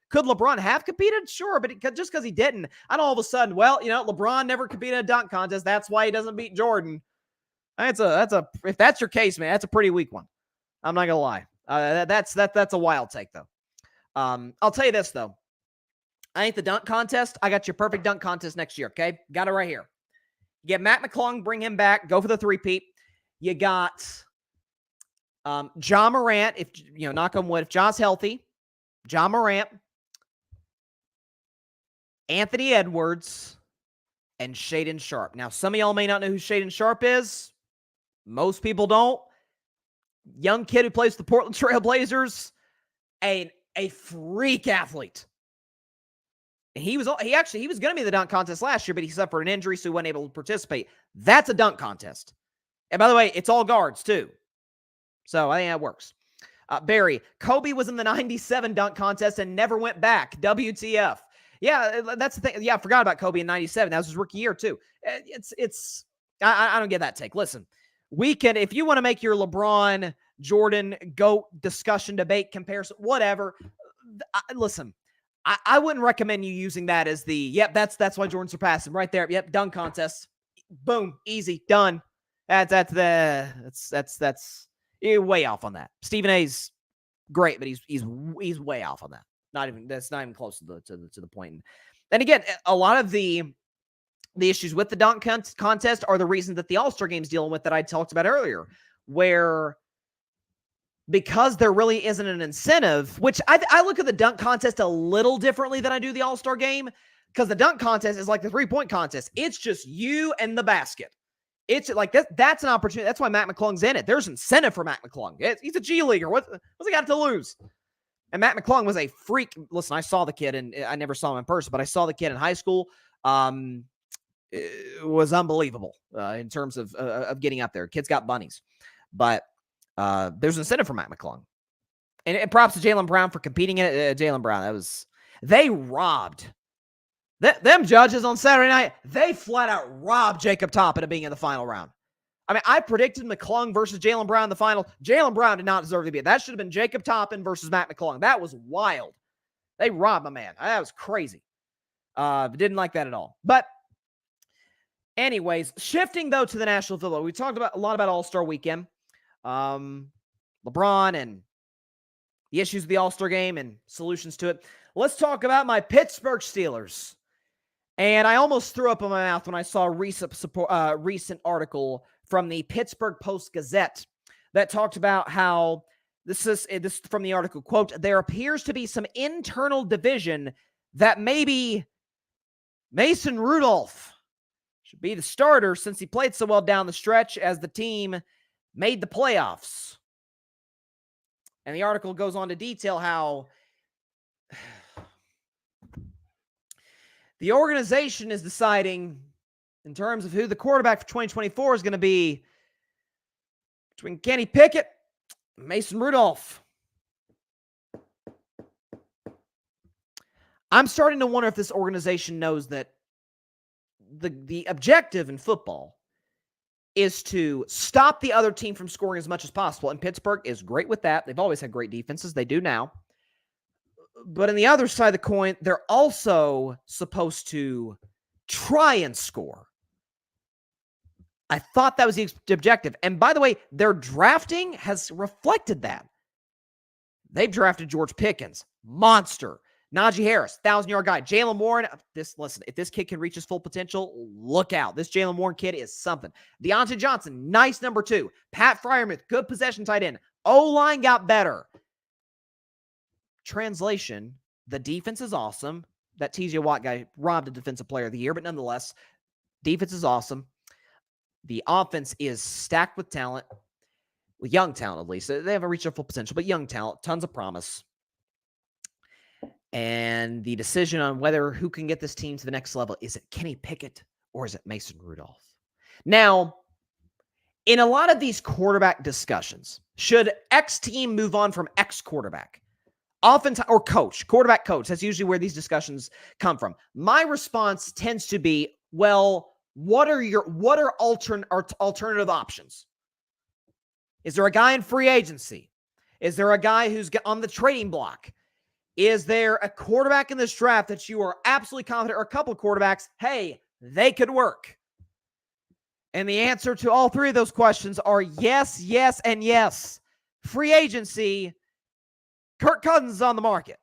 Could LeBron have competed? Sure, but just because he didn't, I don't all of a sudden, LeBron never competed in a dunk contest. That's why he doesn't beat Jordan. If that's your case, man, that's a pretty weak one. I'm not gonna lie. That's a wild take though. I'll tell you this though. I think the dunk contest, I got your perfect dunk contest next year. Okay, got it right here. You get Matt McClung, bring him back, go for the three-peat. You got John Morant, if knock on wood, if John's healthy, John Morant, Anthony Edwards, and Shaedon Sharpe. Now, some of y'all may not know who Shaedon Sharpe is. Most people don't. Young kid who plays for the Portland Trail Blazers, a freak athlete. And he was going to be in the dunk contest last year, but he suffered an injury, so he wasn't able to participate. That's a dunk contest. And by the way, it's all guards too. So I think that works. Barry, Kobe was in the 97 dunk contest and never went back. WTF. Yeah, that's the thing. Yeah, I forgot about Kobe in 97. That was his rookie year too. I don't get that take. Listen, if you want to make your LeBron, Jordan, GOAT discussion, debate, comparison, whatever, listen, I wouldn't recommend you using that as that's why Jordan surpassed him right there. Yep, dunk contest. Boom, easy, done. That's you're way off on that. Stephen A's great, but he's way off on that. That's not even close to the point. And again, a lot of the issues with the dunk contest are the reasons that the All-Star Game's dealing with that I talked about earlier, where because there really isn't an incentive, which I look at the dunk contest a little differently than I do the All-Star Game, because the dunk contest is like the three-point contest. It's just you and the basket. It's like that's an opportunity. That's why Matt McClung's in it. There's incentive for Matt McClung. He's a G Leaguer. What's he got to lose? And Matt McClung was a freak. Listen, I saw the kid, and I never saw him in person, but I saw the kid in high school. It was unbelievable in terms of getting up there. Kid's got bunnies. But there's incentive for Matt McClung. And props to Jaylen Brown for competing in it. Jaylen Brown, they robbed. Them judges on Saturday night, they flat out robbed Jacob Toppin of being in the final round. I mean, I predicted McClung versus Jaylen Brown in the final. Jaylen Brown did not deserve to be it. That should have been Jacob Toppin versus Matt McClung. That was wild. They robbed my man. That was crazy. Didn't like that at all. But anyways, shifting though to the National Football, we talked a lot about All-Star Weekend, LeBron and the issues of the All-Star Game and solutions to it. Let's talk about my Pittsburgh Steelers. And I almost threw up in my mouth when I saw a recent article from the Pittsburgh Post-Gazette that talked about how this is from the article, quote, there appears to be some internal division that maybe Mason Rudolph should be the starter since he played so well down the stretch as the team made the playoffs. And the article goes on to detail how the organization is deciding in terms of who the quarterback for 2024 is going to be between Kenny Pickett and Mason Rudolph. I'm starting to wonder if this organization knows that the objective in football is to stop the other team from scoring as much as possible. And Pittsburgh is great with that. They've always had great defenses. They do now. But on the other side of the coin, they're also supposed to try and score. I thought that was the objective. And by the way, their drafting has reflected that. They've drafted George Pickens, monster. Najee Harris, 1,000-yard guy. Jaylen Warren, listen, if this kid can reach his full potential, look out. This Jaylen Warren kid is something. Deontay Johnson, nice number 2. Pat Freiermuth, good possession tight end. O-line got better. Translation, the defense is awesome. That TJ Watt guy robbed a defensive player of the year, but nonetheless, defense is awesome. The offense is stacked with talent, with young talent at least. They haven't reached their full potential, but young talent, tons of promise. And the decision on who can get this team to the next level, is it Kenny Pickett or is it Mason Rudolph? Now, in a lot of these quarterback discussions, should X team move on from X quarterback? Oftentimes, or coach, quarterback coach, that's usually where these discussions come from. My response tends to be, well, what are alternative options? Is there a guy in free agency? Is there a guy who's on the trading block? Is there a quarterback in this draft that you are absolutely confident, or a couple of quarterbacks, hey, they could work? And the answer to all three of those questions are yes, yes, and yes. Free agency, Kirk Cousins is on the market.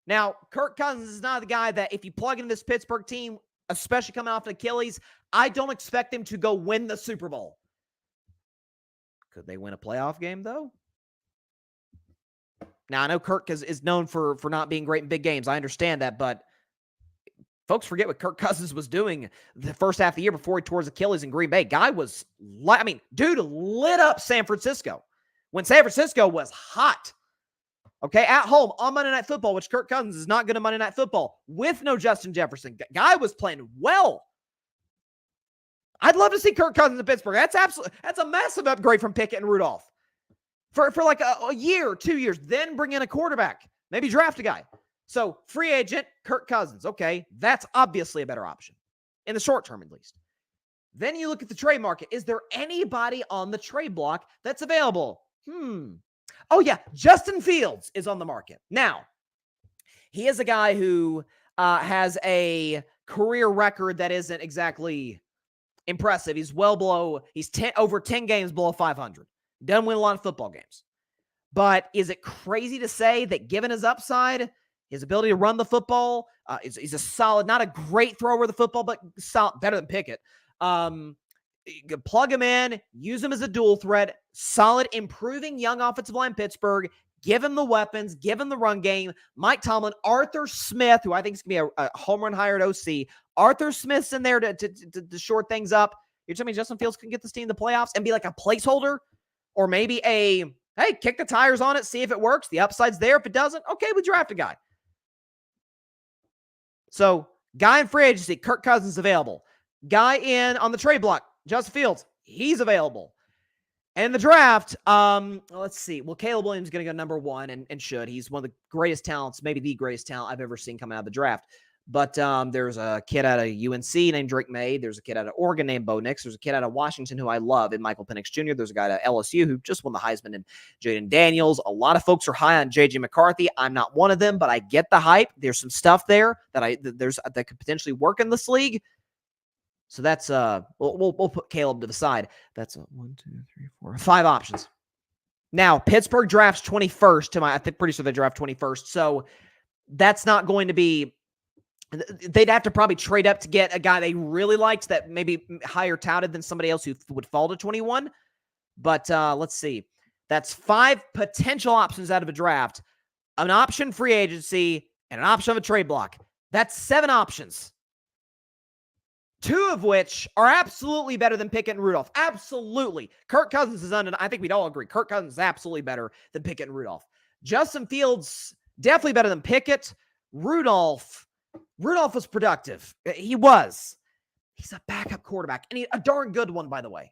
Now, Kirk Cousins is not the guy that if you plug into this Pittsburgh team, especially coming off an Achilles, I don't expect him to go win the Super Bowl. Could they win a playoff game, though? Now, I know Kirk is known for not being great in big games. I understand that, but folks forget what Kirk Cousins was doing the first half of the year before he tore his Achilles in Green Bay. Guy was, dude lit up San Francisco when San Francisco was hot. Okay, at home on Monday Night Football, which Kirk Cousins is not good at Monday Night Football, with no Justin Jefferson. Guy was playing well. I'd love to see Kirk Cousins in Pittsburgh. That's a massive upgrade from Pickett and Rudolph. For like a year, 2 years, then bring in a quarterback. Maybe draft a guy. So, free agent, Kirk Cousins. Okay, that's obviously a better option. In the short term, at least. Then you look at the trade market. Is there anybody on the trade block that's available? Oh, yeah, Justin Fields is on the market. Now, he is a guy who has a career record that isn't exactly impressive. He's over 10 games below 500. Doesn't win a lot of football games. But is it crazy to say that given his upside, his ability to run the football, he's a solid, not a great thrower of the football, but solid, better than Pickett. You can plug him in, use him as a dual threat, solid, improving young offensive line Pittsburgh, give him the weapons, give him the run game. Mike Tomlin, Arthur Smith, who I think is going to be a home run hired OC. Arthur Smith's in there to short things up. You're telling me Justin Fields can get this team to the playoffs and be like a placeholder? Or maybe hey, kick the tires on it, see if it works. The upside's there. If it doesn't, okay, we draft a guy. So, guy in free agency, Kirk Cousins available. Guy in on the trade block, Justin Fields, he's available. And the draft, let's see. Well, Caleb Williams is going to go number 1 and should. He's one of the greatest talents, maybe the greatest talent I've ever seen coming out of the draft. But there's a kid out of UNC named Drake May. There's a kid out of Oregon named Bo Nix. There's a kid out of Washington who I love in Michael Penix Jr. There's a guy at LSU who just won the Heisman and Jaden Daniels. A lot of folks are high on J.J. McCarthy. I'm not one of them, but I get the hype. There's some stuff there that could potentially work in this league. So that's we'll put Caleb to the side. That's 1, 2, 3, 4, 5 options. Now Pittsburgh drafts 21st. I think pretty sure they draft 21st. So that's not going to be. They'd have to probably trade up to get a guy they really liked that maybe higher touted than somebody else who would fall to 21. But let's see. That's 5 potential options out of a draft, an option free agency, and an option of a trade block. That's 7 options. 2 of which are absolutely better than Pickett and Rudolph. Absolutely. Kirk Cousins is I think we'd all agree. Kirk Cousins is absolutely better than Pickett and Rudolph. Justin Fields, definitely better than Pickett. Rudolph was productive. He was. He's a backup quarterback, and a darn good one, by the way.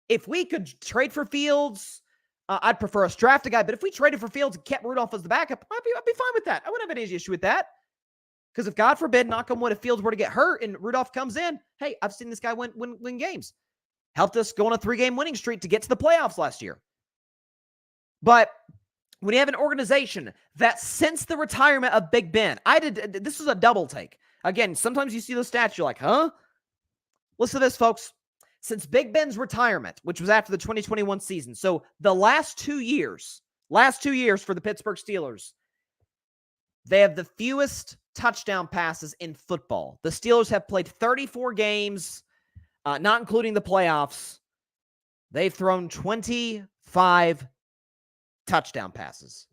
If we could trade for Fields, I'd prefer us draft a guy, but if we traded for Fields and kept Rudolph as the backup, I'd be fine with that. I wouldn't have any issue with that. Because if, God forbid, knock on wood, if Fields were to get hurt and Rudolph comes in, hey, I've seen this guy win games. Helped us go on a 3-game winning streak to get to the playoffs last year. But when you have an organization that since the retirement of Big Ben, this is a double take. Again, sometimes you see those stats, you're like, huh? Listen to this, folks. Since Big Ben's retirement, which was after the 2021 season, so the last 2 years for the Pittsburgh Steelers, they have the fewest touchdown passes in football. The Steelers have played 34 games, not including the playoffs. They've thrown 25 touchdown passes.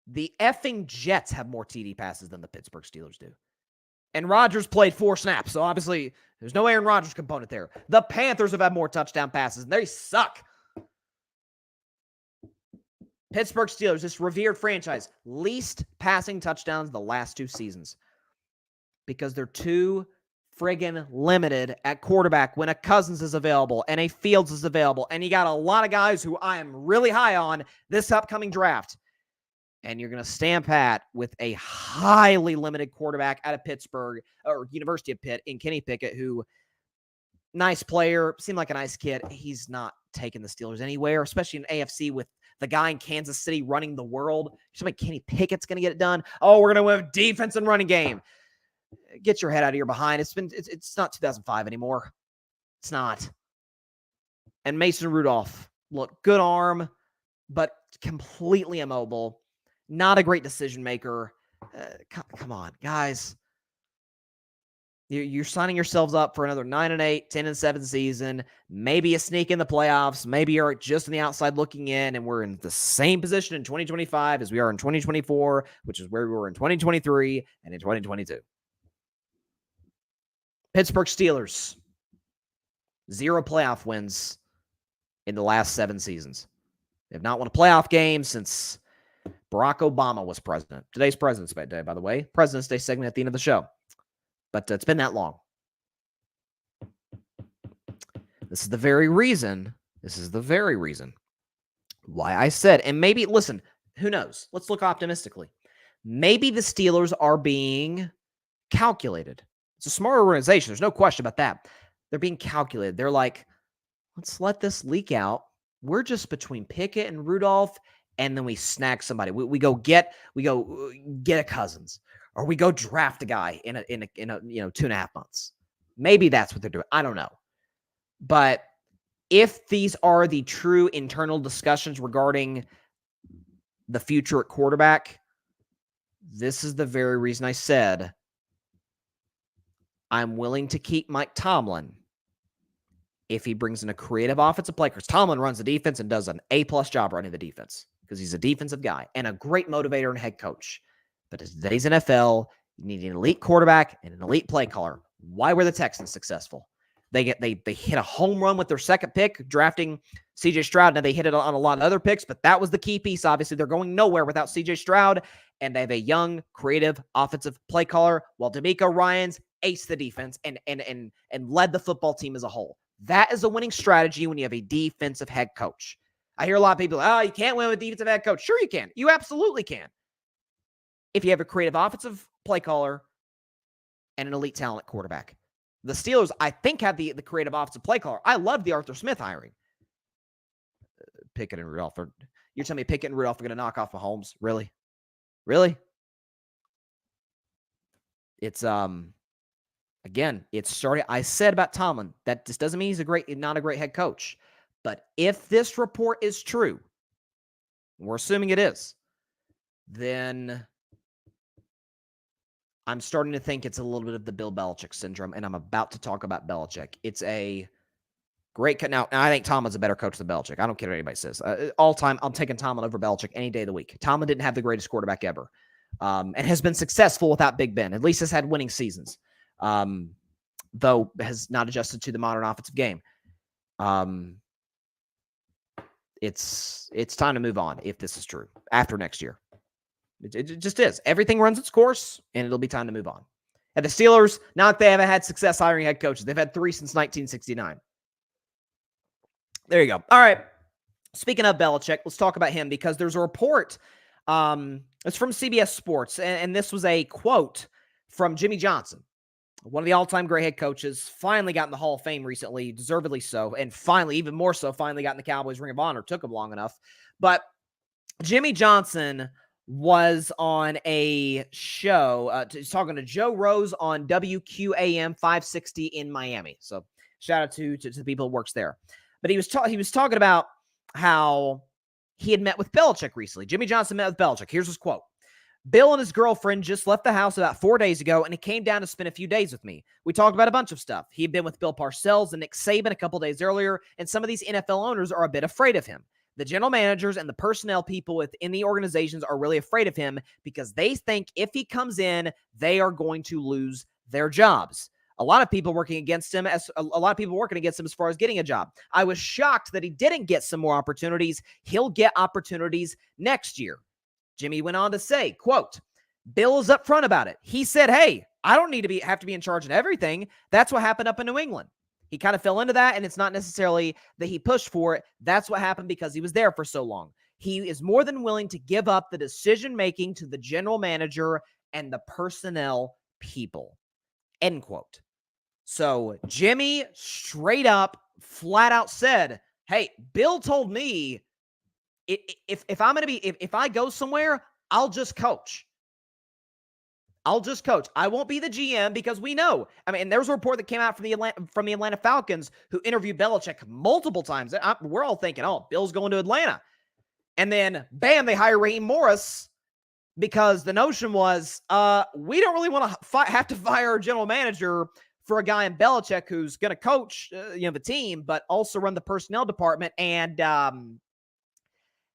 The effing Jets have more TD passes than the Pittsburgh Steelers do. And Rodgers played 4 snaps, so obviously there's no Aaron Rodgers component there. The Panthers have had more touchdown passes, and they suck. Pittsburgh Steelers, this revered franchise, least passing touchdowns the last 2 seasons because they're too friggin' limited at quarterback when a Cousins is available and a Fields is available. And you got a lot of guys who I am really high on this upcoming draft. And you're going to stand pat with a highly limited quarterback out of Pittsburgh or University of Pitt in Kenny Pickett, who, nice player, seemed like a nice kid. He's not taking the Steelers anywhere, especially in AFC with the guy in Kansas City running the world. Somebody Kenny Pickett's going to get it done. Oh, we're going to win defense and running game. Get your head out of your behind. It's not 2005 anymore. It's not. And Mason Rudolph, look, good arm, but completely immobile. Not a great decision maker. Come on, guys. You're signing yourselves up for another 9-8, 10-7 season. Maybe a sneak in the playoffs. Maybe you're just on the outside looking in, and we're in the same position in 2025 as we are in 2024, which is where we were in 2023 and in 2022. Pittsburgh Steelers, 0 playoff wins in the last 7 seasons. They have not won a playoff game since Barack Obama was president. Today's President's Day, by the way. President's Day segment at the end of the show. But it's been that long. This is the very reason why I said, and maybe, listen, who knows? Let's look optimistically. Maybe the Steelers are being calculated. It's a smart organization. There's no question about that. They're being calculated. They're like, let's let this leak out. We're just between Pickett and Rudolph, and then we snag somebody. We go get a Cousins, or we go draft a guy in a 2.5 months. Maybe that's what they're doing. I don't know. But if these are the true internal discussions regarding the future at quarterback, this is the very reason I said I'm willing to keep Mike Tomlin if he brings in a creative offensive play, because Tomlin runs the defense and does an A-plus job running the defense because he's a defensive guy and a great motivator and head coach. But in today's NFL, you need an elite quarterback and an elite play caller. Why were the Texans successful? They hit a home run with their second pick, drafting C.J. Stroud. Now, they hit it on a lot of other picks, but that was the key piece. Obviously, they're going nowhere without C.J. Stroud, and they have a young, creative offensive play caller, while DeMeco Ryans aced the defense and led the football team as a whole. That is a winning strategy when you have a defensive head coach. I hear a lot of people, you can't win with a defensive head coach. Sure you can. You absolutely can. If you have a creative offensive play caller, and an elite talent quarterback. The Steelers, I think, have the creative offensive play caller. I love the Arthur Smith hiring. Pickett and Rudolph. You're telling me Pickett and Rudolph are going to knock off Mahomes? Really? Really? It's, again, it's starting. I said about Tomlin, that just doesn't mean he's not a great head coach. But if this report is true, we're assuming it is, then I'm starting to think it's a little bit of the Bill Belichick syndrome, and I'm about to talk about Belichick. It's a great now. I think Tomlin's a better coach than Belichick. I don't care what anybody says. All time, I'm taking Tomlin over Belichick any day of the week. Tomlin didn't have the greatest quarterback ever, and has been successful without Big Ben. At least has had winning seasons, though has not adjusted to the modern offensive game. It's time to move on if this is true after next year. It just is. Everything runs its course, and it'll be time to move on. And the Steelers, not that they haven't had success hiring head coaches. They've had 3 since 1969. There you go. All right. Speaking of Belichick, let's talk about him because there's a report. It's from CBS Sports, and this was a quote from Jimmy Johnson, one of the all-time great head coaches, finally got in the Hall of Fame recently, deservedly so, and finally, even more so, finally got in the Cowboys Ring of Honor. Took him long enough. But Jimmy Johnson was on a show, he's talking to Joe Rose on WQAM 560 in Miami. So shout out to the people who works there. But he was talking about how he had met with Belichick recently. Jimmy Johnson met with Belichick. Here's his quote. Bill and his girlfriend just left the house about 4 days ago, and he came down to spend a few days with me. We talked about a bunch of stuff. He had been with Bill Parcells and Nick Saban a couple days earlier, and some of these NFL owners are a bit afraid of him. The general managers and the personnel people within the organizations are really afraid of him because they think if he comes in, they are going to lose their jobs. A lot of people working against him as far as getting a job. I was shocked that he didn't get some more opportunities. He'll get opportunities next year. Jimmy went on to say, quote, Bill is upfront about it. He said, hey, I don't need to have to be in charge of everything. That's what happened up in New England. He kind of fell into that, and it's not necessarily that he pushed for it. That's what happened because he was there for so long. He is more than willing to give up the decision-making to the general manager and the personnel people, end quote. So Jimmy straight up, flat out said, hey, Bill told me if I go somewhere, I'll just coach. I won't be the GM because we know. I mean, there was a report that came out from the Atlanta Falcons who interviewed Belichick multiple times. We're all thinking, oh, Bill's going to Atlanta. And then, bam, they hire Raheem Morris because the notion was, we don't really want to have to fire our general manager for a guy in Belichick who's going to coach the team, but also run the personnel department and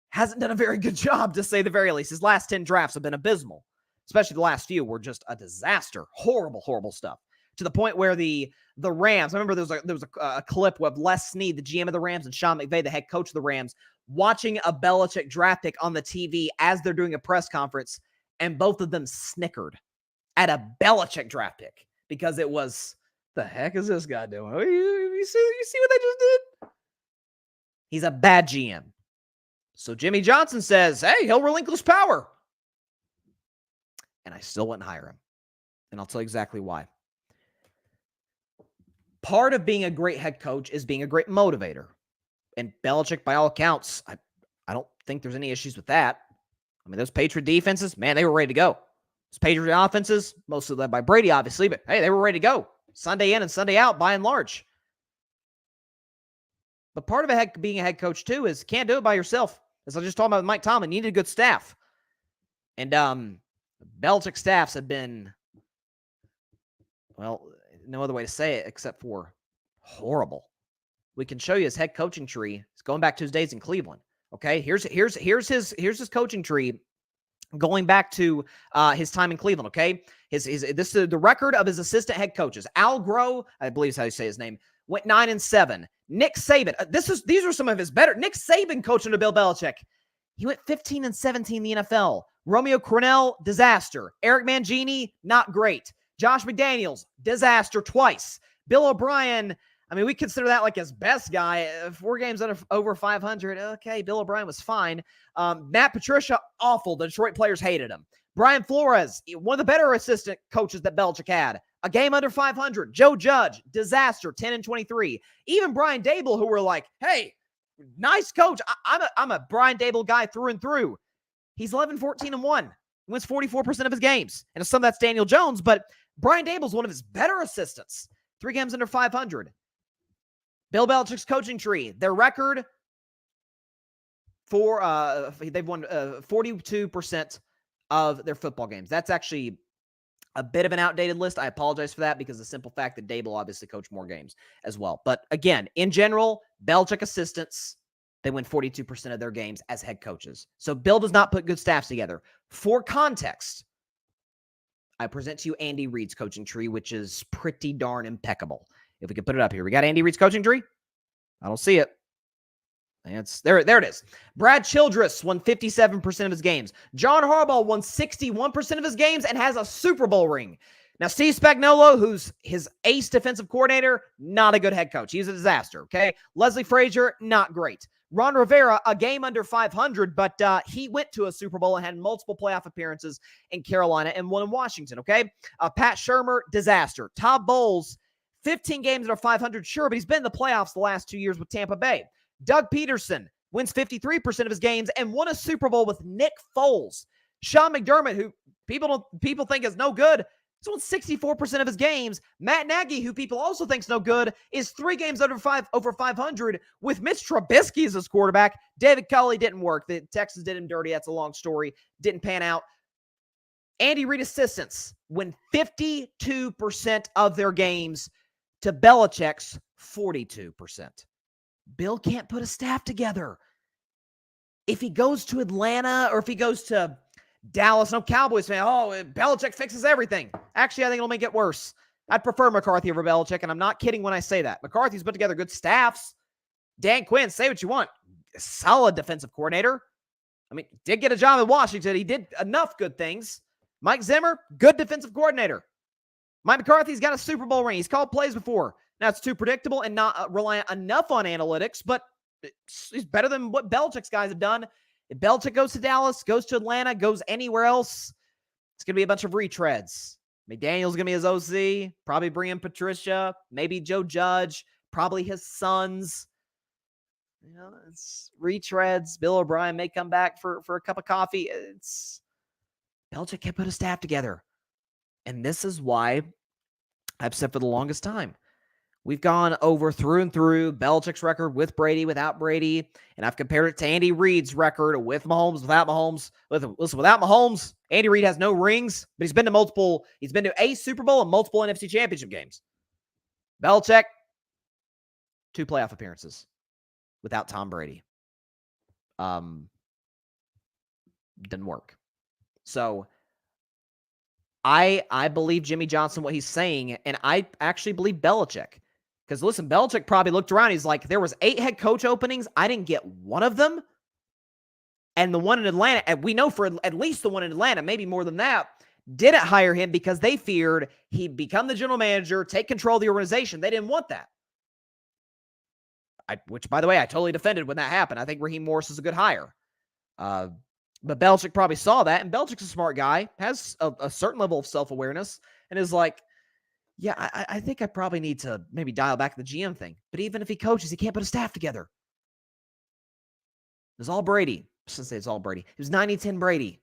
hasn't done a very good job, to say the very least. His last 10 drafts have been abysmal. Especially the last few were just a disaster. Horrible, horrible stuff. To the point where the Rams, I remember there was a clip with Les Snead, the GM of the Rams, and Sean McVay, the head coach of the Rams, watching a Belichick draft pick on the TV as they're doing a press conference, and both of them snickered at a Belichick draft pick because it was, the heck is this guy doing? You see what they just did? He's a bad GM. So Jimmy Johnson says, hey, he'll relinquish power. And I still wouldn't hire him. And I'll tell you exactly why. Part of being a great head coach is being a great motivator. And Belichick, by all accounts, I don't think there's any issues with that. I mean, those Patriot defenses, man, they were ready to go. Those Patriot offenses, mostly led by Brady, obviously, but hey, they were ready to go. Sunday in and Sunday out, by and large. But part of being a head coach, too, is can't do it by yourself. As I just talked about with Mike Tomlin, you need a good staff. And Belichick staffs have been, well, no other way to say it except for horrible. We can show you his head coaching tree. It's going back to his days in Cleveland. Okay, here's his coaching tree going back to his time in Cleveland. Okay, this is the record of his assistant head coaches. Al Groh, I believe is how you say his name, went 9-7. Nick Saban, these are some of his better. Nick Saban coached under Bill Belichick. He went 15-17 in the NFL. Romeo Crennel, disaster. Eric Mangini, not great. Josh McDaniels, disaster twice. Bill O'Brien, I mean, we consider that like his best guy. 4 games over 500. Okay, Bill O'Brien was fine. Matt Patricia, awful. The Detroit players hated him. Brian Flores, one of the better assistant coaches that Belichick had, a game under 500. Joe Judge, disaster, 10-23. Even Brian Dable, who were like, hey, nice coach. I'm a Brian Dable guy through and through. He's 11-14-1. He wins 44% of his games. And some of that's Daniel Jones, but Brian Dable's one of his better assistants. 3 games under 500. Bill Belichick's coaching tree, their record for they've won 42% of their football games. That's actually a bit of an outdated list. I apologize for that because the simple fact that Dable obviously coached more games as well. But again, in general, Belichick assistants, they win 42% of their games as head coaches. So Bill does not put good staffs together. For context, I present to you Andy Reid's coaching tree, which is pretty darn impeccable. If we could put it up here. We got Andy Reid's coaching tree? I don't see it. There it is. Brad Childress won 57% of his games. John Harbaugh won 61% of his games and has a Super Bowl ring. Now, Steve Spagnuolo, who's his ace defensive coordinator, not a good head coach. He's a disaster, okay? Leslie Frazier, not great. Ron Rivera, a game under 500, but he went to a Super Bowl and had multiple playoff appearances in Carolina and one in Washington, okay? Pat Shurmur, disaster. Todd Bowles, 15 games under 500, sure, but he's been in the playoffs the last 2 years with Tampa Bay. Doug Peterson wins 53% of his games and won a Super Bowl with Nick Foles. Sean McDermott, who people think is no good, he's won 64% of his games. Matt Nagy, who people also think is no good, is 3 games over 500 with Mitch Trubisky as his quarterback. David Culley didn't work. The Texans did him dirty. That's a long story. Didn't pan out. Andy Reid assistants win 52% of their games to Belichick's 42%. Bill can't put a staff together. If he goes to Atlanta or if he goes to Dallas, no Cowboys fan, Belichick fixes everything. Actually, I think it'll make it worse. I'd prefer McCarthy over Belichick, and I'm not kidding when I say that. McCarthy's put together good staffs. Dan Quinn, say what you want. Solid defensive coordinator. I mean, did get a job in Washington. He did enough good things. Mike Zimmer, good defensive coordinator. Mike McCarthy's got a Super Bowl ring. He's called plays before. Now, it's too predictable and not reliant enough on analytics, but he's better than what Belichick's guys have done. If Belichick goes to Dallas, goes to Atlanta, goes anywhere else, it's going to be a bunch of retreads. McDaniel's going to be his OC, probably bring in Patricia, maybe Joe Judge, probably his sons. You know, it's retreads. Bill O'Brien may come back for a cup of coffee. Belichick can't put a staff together. And this is why I've said for the longest time, we've gone over through and through Belichick's record with Brady, without Brady, and I've compared it to Andy Reid's record with Mahomes, without Mahomes. Listen, without Mahomes, Andy Reid has no rings, but he's been to a Super Bowl and multiple NFC Championship games. Belichick, 2 playoff appearances without Tom Brady. Didn't work. So I believe Jimmy Johnson, what he's saying, and I actually believe Belichick. Because listen, Belichick probably looked around. He's like, there was 8 head coach openings. I didn't get one of them. And the one in Atlanta, and we know for at least the one in Atlanta, maybe more than that, didn't hire him because they feared he'd become the general manager, take control of the organization. They didn't want that. Which, by the way, I totally defended when that happened. I think Raheem Morris is a good hire. But Belichick probably saw that, and Belichick's a smart guy, has a certain level of self-awareness, and is like, yeah, I think I probably need to maybe dial back the GM thing. But even if he coaches, he can't put a staff together. It was all Brady. I shouldn't say it's all Brady. It was 90-10 Brady.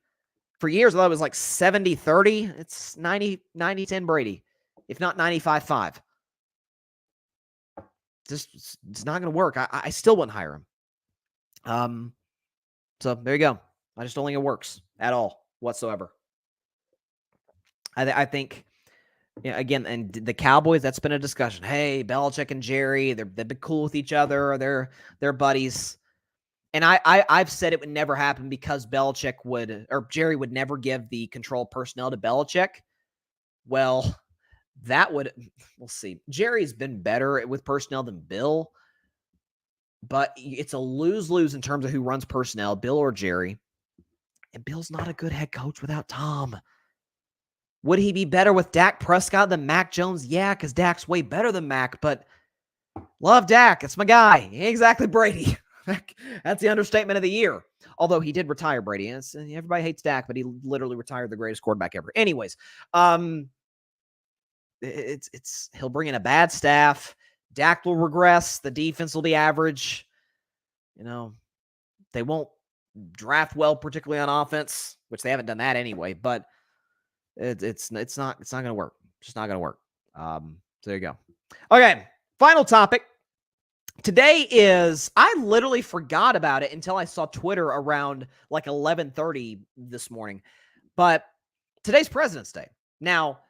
For years, I thought it was like 70-30. It's 90-10 Brady, if not 95-5. It's not going to work. I still wouldn't hire him. So there you go. I just don't think it works at all whatsoever. I think, again, and the Cowboys, that's been a discussion. Hey, Belichick and Jerry, they've been cool with each other. They're buddies. And I've said it would never happen because Jerry would never give the control personnel to Belichick. Well, we'll see. Jerry's been better with personnel than Bill, but it's a lose-lose in terms of who runs personnel, Bill or Jerry. And Bill's not a good head coach without Tom. Would he be better with Dak Prescott than Mac Jones? Yeah, because Dak's way better than Mac, but love Dak. It's my guy. He ain't exactly Brady. That's the understatement of the year. Although he did retire Brady. And everybody hates Dak, but he literally retired the greatest quarterback ever. Anyways, he'll bring in a bad staff. Dak will regress. The defense will be average. They won't draft well, particularly on offense, which they haven't done that anyway. But it's not going to work. It's just not going to work. So there you go. Okay, final topic. Today I literally forgot about it until I saw Twitter around like 11:30 this morning. But today's President's Day. Now,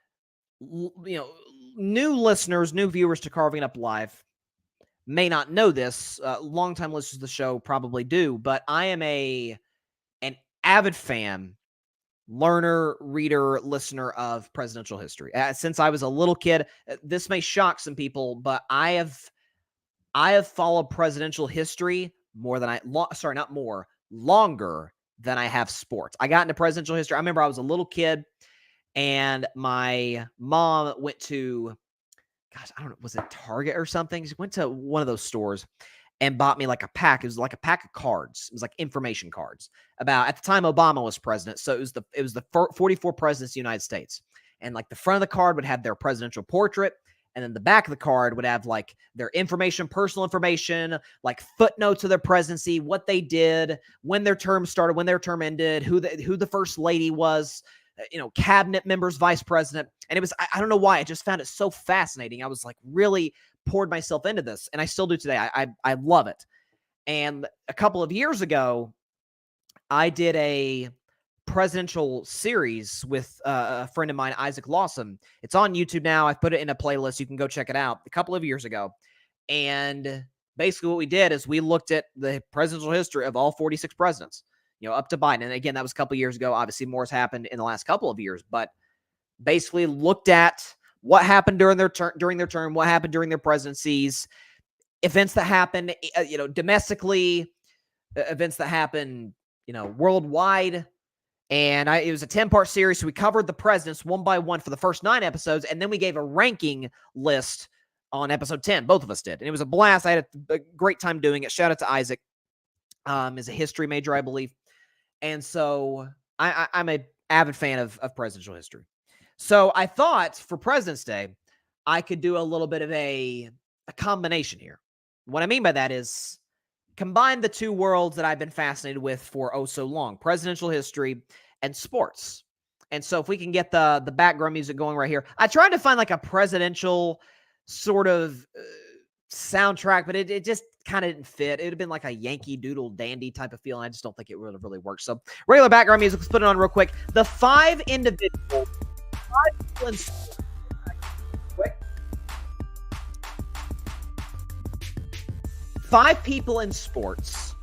new listeners, new viewers to Carving It Up Live may not know this. Longtime listeners to the show probably do, but I am an avid fan, learner, reader, listener of presidential history. Since I was a little kid, this may shock some people, but I have followed presidential history longer than I have sports. I got into presidential history. I remember I was a little kid and my mom went to, I don't know, was it Target or something? She went to one of those stores and bought me like a pack. It was like a pack of cards. It was like information cards about, at the time, Obama was president. So it was the 44 presidents of the United States. And like the front of the card would have their presidential portrait. And then the back of the card would have like their information, personal information, like footnotes of their presidency, what they did, when their term started, when their term ended, who the first lady was, cabinet members, vice president. And it was, I don't know why, I just found it so fascinating. I was like really poured myself into this, and I still do today. I love it. And a couple of years ago, I did a presidential series with a friend of mine, Isaac Lawson. It's on YouTube now. I've put it in a playlist. You can go check it out. A couple of years ago. And basically what we did is we looked at the presidential history of all 46 presidents, up to Biden. And again, that was a couple of years ago. Obviously, more has happened in the last couple of years, but basically looked at what happened during their term, what happened during their presidencies, events that happened, domestically, events that happened, worldwide. And it was a 10-part series. So we covered the presidents one by one for the first 9 episodes. And then we gave a ranking list on episode 10. Both of us did. And it was a blast. I had a great time doing it. Shout out to Isaac. Is a history major, I believe. And so I'm an avid fan of presidential history. So I thought for President's Day, I could do a little bit of a combination here. What I mean by that is combine the two worlds that I've been fascinated with for so long, presidential history and sports. And so if we can get the background music going right here, I tried to find like a presidential sort of soundtrack, but it just kind of didn't fit. It would have been like a Yankee Doodle Dandy type of feel, and I just don't think it would have really worked. So regular background music, let's put it on real quick. The 5 individuals, 5 people in sports. Quick. 5 people in sports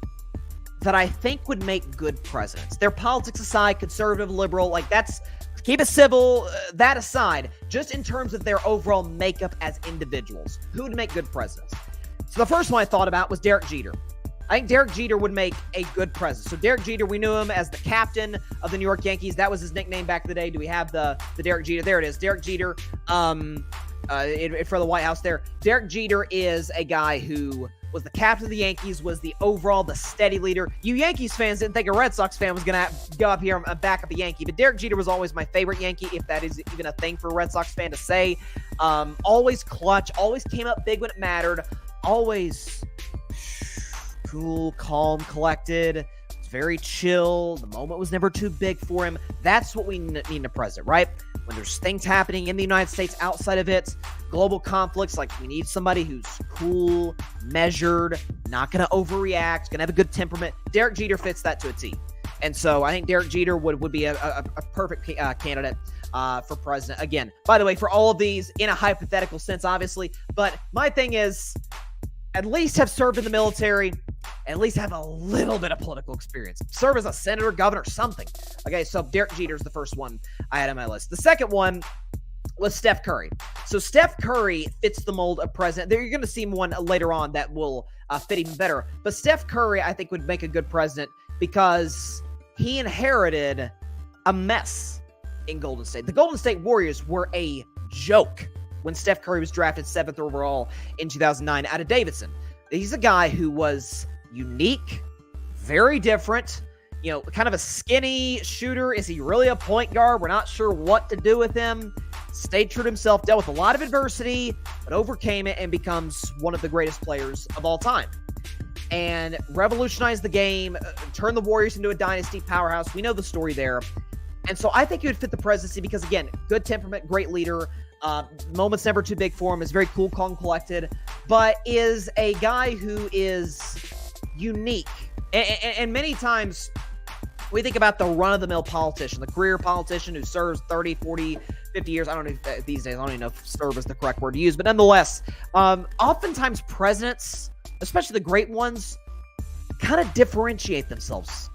that I think would make good presidents. Their politics aside, conservative, liberal, like that's, keep it civil, that aside, just in terms of their overall makeup as individuals, who would make good presidents? So the first one I thought about was Derek Jeter. I think Derek Jeter would make a good president. So Derek Jeter, we knew him as the captain of the New York Yankees. That was his nickname back in the day. Do we have the Derek Jeter? There it is. Derek Jeter for the White House there. Derek Jeter is a guy who was the captain of the Yankees, was the steady leader. You Yankees fans didn't think a Red Sox fan was going to go up here and back up a Yankee, but Derek Jeter was always my favorite Yankee, if that is even a thing for a Red Sox fan to say. Always clutch, always came up big when it mattered, always cool, calm, collected, very chill. The moment was never too big for him. That's what we need in a president, right? When there's things happening in the United States outside of it, global conflicts, like we need somebody who's cool, measured, not going to overreact, going to have a good temperament. Derek Jeter fits that to a T. And so I think Derek Jeter would be a perfect candidate for president. Again, by the way, for all of these in a hypothetical sense, obviously, but my thing is at least have served in the military, at least have a little bit of political experience. Serve as a senator, governor, something. Okay, so Derek Jeter's the first one I had on my list. The second one was Steph Curry. So Steph Curry fits the mold of president. You're going to see one later on that will fit even better. But Steph Curry, I think, would make a good president because he inherited a mess in Golden State. The Golden State Warriors were a joke when Steph Curry was drafted 7th overall in 2009 out of Davidson. He's a guy who was unique, very different. Kind of a skinny shooter. Is he really a point guard? We're not sure what to do with him. Stayed true to himself, dealt with a lot of adversity, but overcame it and becomes one of the greatest players of all time. And revolutionized the game, turned the Warriors into a dynasty powerhouse. We know the story there. And so I think he would fit the presidency because, again, good temperament, great leader. Moments never too big for him, is very cool, calm, collected, but is a guy who is unique. And many times we think about the run-of-the-mill politician, the career politician who serves 30, 40, 50 years. I don't know if these days, I don't even know if serve is the correct word to use, but nonetheless, oftentimes presidents, especially the great ones, kind of differentiate themselves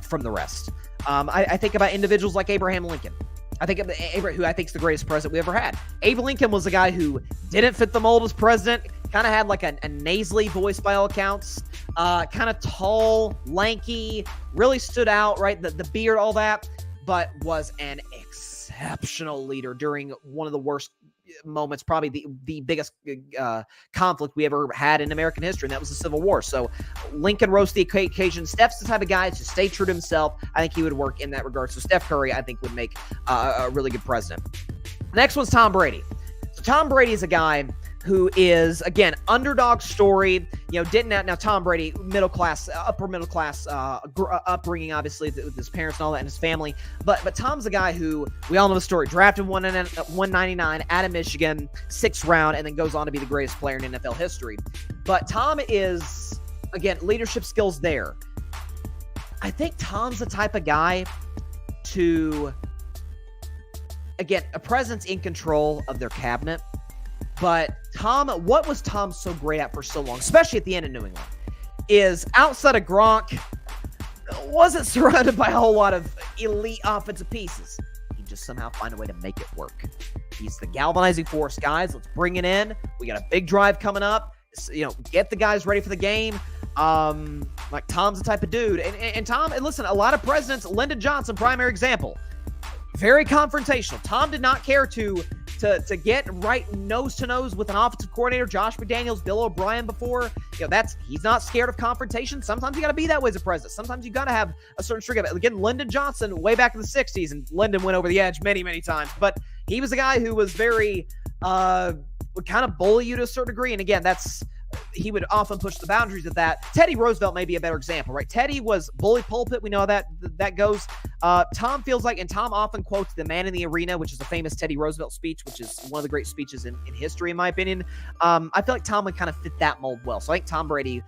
from the rest. I think about individuals like Abraham Lincoln. I think of who I think is the greatest president we ever had. Abe Lincoln was a guy who didn't fit the mold as president, kind of had like a nasally voice by all accounts, kind of tall, lanky, really stood out, right? The beard, all that, but was an exceptional leader during one of the worst moments, probably the biggest conflict we ever had in American history, and that was the Civil War. So Lincoln rose to the occasion. Steph's the type of guy to stay true to himself. I think he would work in that regard. So Steph Curry, I think, would make a really good president. Next one's Tom Brady. So Tom Brady is a guy who is, again, underdog story, didn't have, now Tom Brady, upper middle class upbringing, obviously, with his parents and all that, and his family. But Tom's a guy who, we all know the story, drafted 199 out of Michigan, 6th round, and then goes on to be the greatest player in NFL history. But Tom is, again, leadership skills there. I think Tom's the type of guy to, again, a president's in control of their cabinet. But what was Tom so great at for so long, especially at the end of New England, is outside of Gronk, wasn't surrounded by a whole lot of elite offensive pieces. He just somehow find a way to make it work. He's the galvanizing force, guys. Let's bring it in. We got a big drive coming up. Get the guys ready for the game. Like Tom's the type of dude. And Tom, and listen, a lot of presidents, Lyndon Johnson, primary example, very confrontational. Tom did not care to get right nose to nose with an offensive coordinator, Josh McDaniels, Bill O'Brien before. He's not scared of confrontation. Sometimes you got to be that way as a president. Sometimes you got to have a certain streak of it. Again, Lyndon Johnson, way back in the 60s, and Lyndon went over the edge many, many times. But he was a guy who was very, would kind of bully you to a certain degree. And again, he would often push the boundaries of that. Teddy Roosevelt may be a better example, right? Teddy was bully pulpit. We know how that goes. Tom feels like, and Tom often quotes the man in the arena, which is a famous Teddy Roosevelt speech, which is one of the great speeches in history, in my opinion. I feel like Tom would kind of fit that mold well. So I think Tom Brady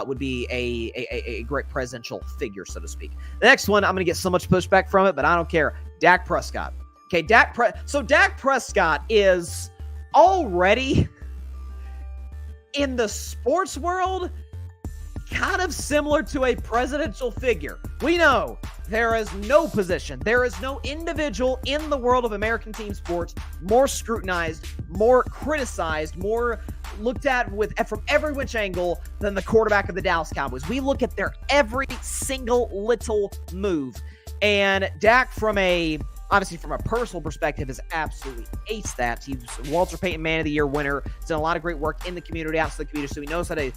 would be a great presidential figure, so to speak. The next one, I'm going to get so much pushback from it, but I don't care. Dak Prescott. Okay, Dak Prescott is already in the sports world, kind of similar to a presidential figure. We know there is no position, there is no individual in the world of American team sports more scrutinized, more criticized, more looked at from every which angle than the quarterback of the Dallas Cowboys. We look at their every single little move. And Dak, obviously, from a personal perspective, has absolutely aced that. He's Walter Payton Man of the Year winner. He's done a lot of great work in the community, outside the community, so he knows how to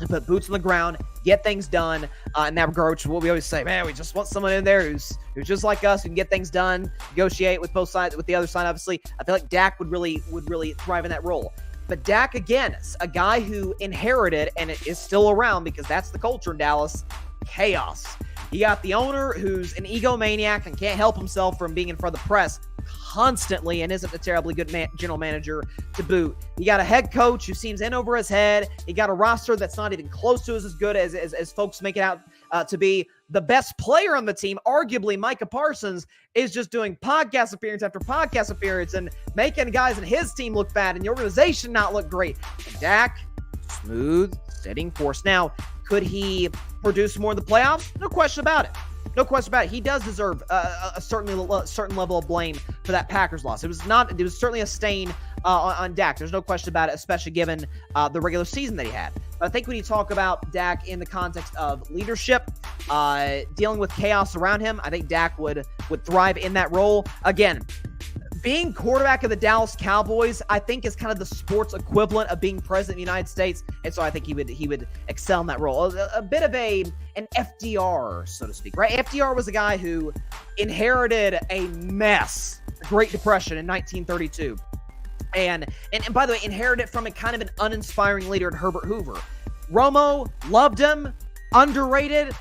put boots on the ground, get things done in that regard, which is what we always say, man, we just want someone in there who's just like us, who can get things done, negotiate with both sides, with the other side, obviously. I feel like Dak would really thrive in that role. But Dak, again, is a guy who inherited, and it is still around because that's the culture in Dallas, chaos. You got the owner who's an egomaniac and can't help himself from being in front of the press constantly and isn't a terribly good general manager to boot. You got a head coach who seems in over his head. You got a roster that's not even close to as good as folks make it out to be. The best player on the team, arguably Micah Parsons, is just doing podcast appearance after podcast appearance and making guys in his team look bad and the organization not look great. And Dak, smooth, steadying force. Now, could he produce more in the playoffs? No question about it. No question about it. He does deserve a certain level of blame for that Packers loss. It was certainly a stain on Dak. There's no question about it, especially given the regular season that he had. But I think when you talk about Dak in the context of leadership, dealing with chaos around him, I think Dak would thrive in that role. Again, being quarterback of the Dallas Cowboys, I think, is kind of the sports equivalent of being president of the United States, and so I think he would excel in that role. A bit of an FDR, so to speak, right? FDR was a guy who inherited a mess, the Great Depression in 1932, and by the way, inherited from a kind of an uninspiring leader in Herbert Hoover. Romo, loved him, underrated.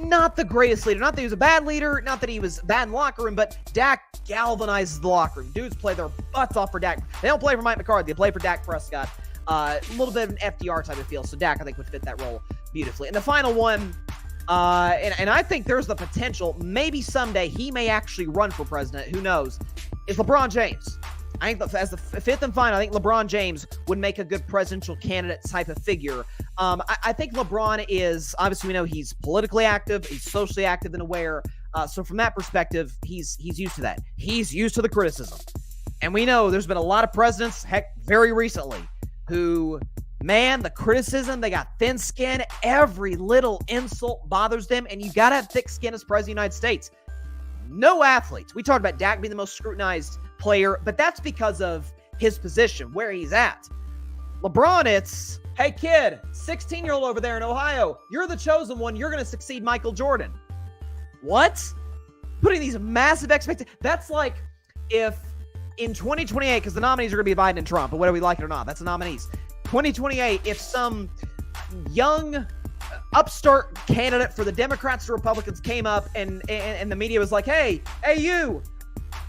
Not the greatest leader. Not that he was a bad leader. Not that he was bad in the locker room, but Dak galvanizes the locker room. Dudes play their butts off for Dak. They don't play for Mike McCarthy. They play for Dak Prescott. A little bit of an FDR type of feel. So Dak, I think, would fit that role beautifully. And the final one, and I think there's the potential, maybe someday he may actually run for president. Who knows? Is LeBron James. I think as the fifth and final, I think LeBron James would make a good presidential candidate type of figure. I think LeBron is, obviously we know he's politically active, he's socially active and aware. So from that perspective, he's used to that. He's used to the criticism. And we know there's been a lot of presidents, heck, very recently, who, man, the criticism, they got thin skin. Every little insult bothers them, and you got to have thick skin as president of the United States. No athletes. We talked about Dak being the most scrutinized player, but that's because of his position, where he's at. LeBron, it's, hey kid, 16-year-old over there in Ohio, you're the chosen one, you're going to succeed Michael Jordan. What? Putting these massive expectations. That's like if in 2028, because the nominees are going to be Biden and Trump, but whether we like it or not, that's the nominees. 2028, if some young upstart candidate for the Democrats or Republicans came up and the media was like, hey,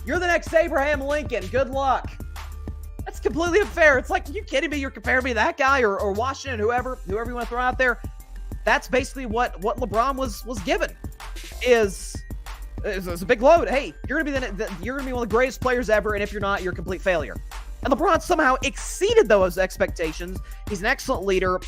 you're the next Abraham Lincoln. Good luck. That's completely unfair. It's like, are you kidding me? You're comparing me to that guy or Washington, whoever you want to throw out there. That's basically what LeBron was given. Is a big load. Hey, you're gonna be one of the greatest players ever, and if you're not, you're a complete failure. And LeBron somehow exceeded those expectations. He's an excellent leader.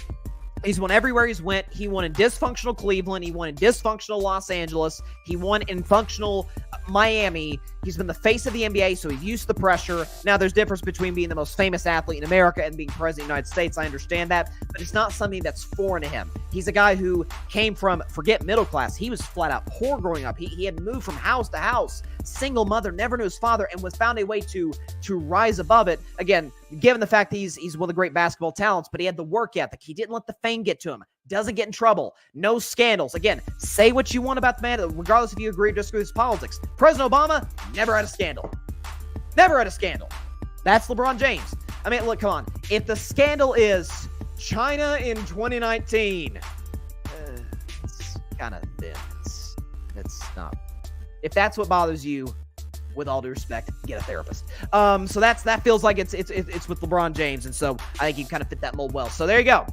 He's won everywhere he's went. He won in dysfunctional Cleveland. He won in dysfunctional Los Angeles. He won in functional Miami. He's been the face of the NBA, so he's used to the pressure. Now, there's a difference between being the most famous athlete in America and being president of the United States. I understand that, but it's not something that's foreign to him. He's a guy who came from, forget middle class. He was flat out poor growing up. He had moved from house to house, single mother, never knew his father, and was found a way to rise above it. Again, given the fact that he's one of the great basketball talents, but he had the work ethic. He didn't let the fame get to him. Doesn't get in trouble. No scandals. Again, say what you want about the man, regardless if you agree or disagree with his politics. President Obama never had a scandal. Never had a scandal. That's LeBron James. I mean, look, come on. If the scandal is China in 2019, it's kind of thin. It's not. If that's what bothers you, with all due respect, get a therapist. So that feels like it's with LeBron James, and so I think you kind of fit that mold well. So there you go.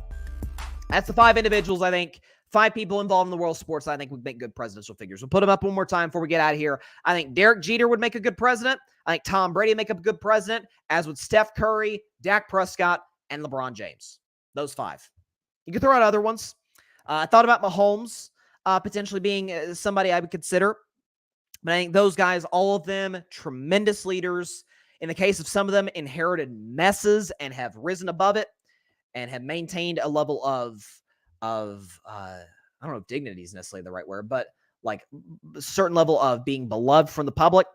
That's the 5 individuals, I think. 5 people involved in the world of sports I think would make good presidential figures. We'll put them up one more time before we get out of here. I think Derek Jeter would make a good president. I think Tom Brady would make a good president, as would Steph Curry, Dak Prescott, and LeBron James. Those 5. You can throw out other ones. I thought about Mahomes potentially being somebody I would consider. But I think those guys, all of them, tremendous leaders. In the case of some of them, inherited messes and have risen above it and have maintained a level of I don't know if dignity is necessarily the right word, but like a certain level of being beloved from the public.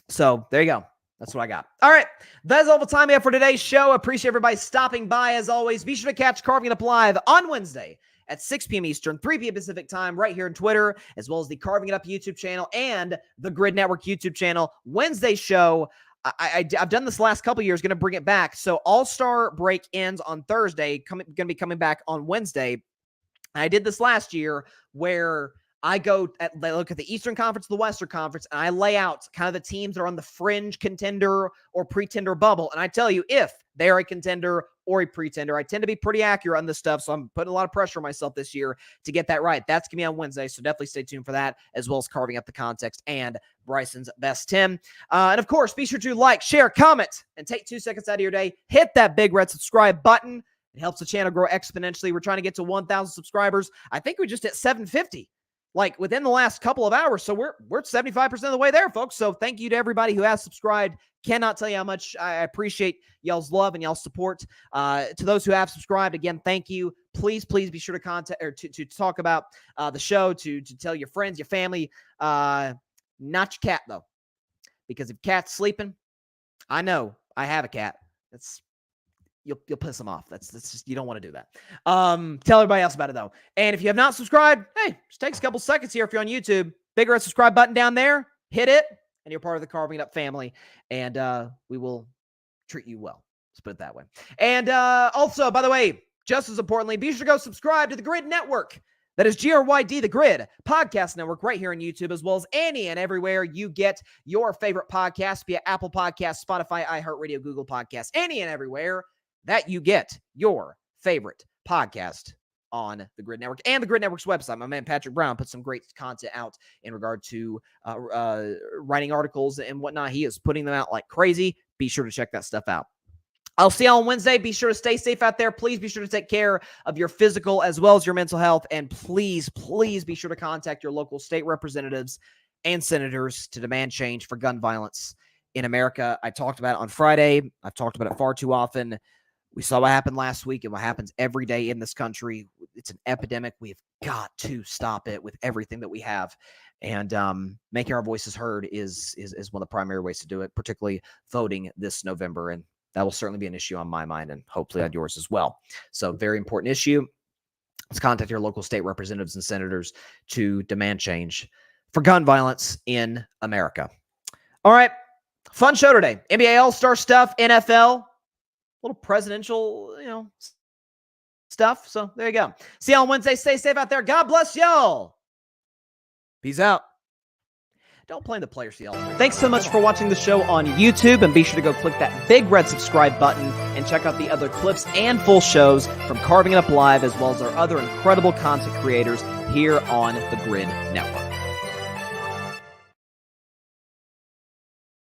So there you go. That's what I got. All right. That's all the time we have for today's show. Appreciate everybody stopping by as always. Be sure to catch Carving It Up Live on Wednesday at 6 p.m. Eastern, 3 p.m. Pacific time, right here on Twitter, as well as the Carving It Up YouTube channel and the Grid Network YouTube channel. Wednesday's show, I've done this the last couple years, going to bring it back. So All-Star break ends on Thursday, going to be coming back on Wednesday. I did this last year where I look at the Eastern Conference, the Western Conference, and I lay out kind of the teams that are on the fringe contender or pretender bubble. And I tell you if they're a contender or a pretender. I tend to be pretty accurate on this stuff, so I'm putting a lot of pressure on myself this year to get that right. That's going to be on Wednesday, so definitely stay tuned for that, as well as Carving Up the Context and Bryson's Best 10. And, of course, be sure to like, share, comment, and take 2 seconds out of your day. Hit that big red subscribe button. It helps the channel grow exponentially. We're trying to get to 1,000 subscribers. I think we just hit 750. Like within the last couple of hours. So we're 75% of the way there, folks. So thank you to everybody who has subscribed. Cannot tell you how much I appreciate y'all's love and y'all's support. To those who have subscribed, again, thank you. Please be sure to contact or to talk about the show, to tell your friends, your family, not your cat though. because if cat's sleeping, I know I have a cat. You'll piss them off. That's just, you don't want to do that. Tell everybody else about it though. And if you have not subscribed, hey, just takes a couple seconds here if you're on YouTube. Big red subscribe button down there. Hit it, and you're part of the Carving It Up family. And we will treat you well. Let's put it that way. And also, by the way, just as importantly, be sure to go subscribe to the Grid Network. That is GRYD, the Grid Podcast Network, right here on YouTube, as well as any and everywhere you get your favorite podcasts, be it Apple Podcasts, Spotify, iHeartRadio, Google Podcasts, any and everywhere that you get your favorite podcast on the Grid Network and the Grid Network's website. My man Patrick Brown put some great content out in regard to writing articles and whatnot. He is putting them out like crazy. Be sure to check that stuff out. I'll see you on Wednesday. Be sure to stay safe out there. Please be sure to take care of your physical as well as your mental health. And please, please be sure to contact your local state representatives and senators to demand change for gun violence in America. I talked about it on Friday. I've talked about it far too often. We saw what happened last week and what happens every day in this country. It's an epidemic. We've got to stop it with everything that we have. And making our voices heard is one of the primary ways to do it, particularly voting this November. And that will certainly be an issue on my mind and hopefully on yours as well. So very important issue. Let's contact your local state representatives and senators to demand change for gun violence in America. All right. Fun show today. NBA All-Star stuff, NFL, little presidential, stuff. So there you go. See you on Wednesday. Stay safe out there. God bless y'all. Peace out. Don't blame the players for the All-Star. Thanks so much for watching the show on YouTube, and be sure to go click that big red subscribe button and check out the other clips and full shows from Carving It Up Live, as well as our other incredible content creators here on the Grid Network.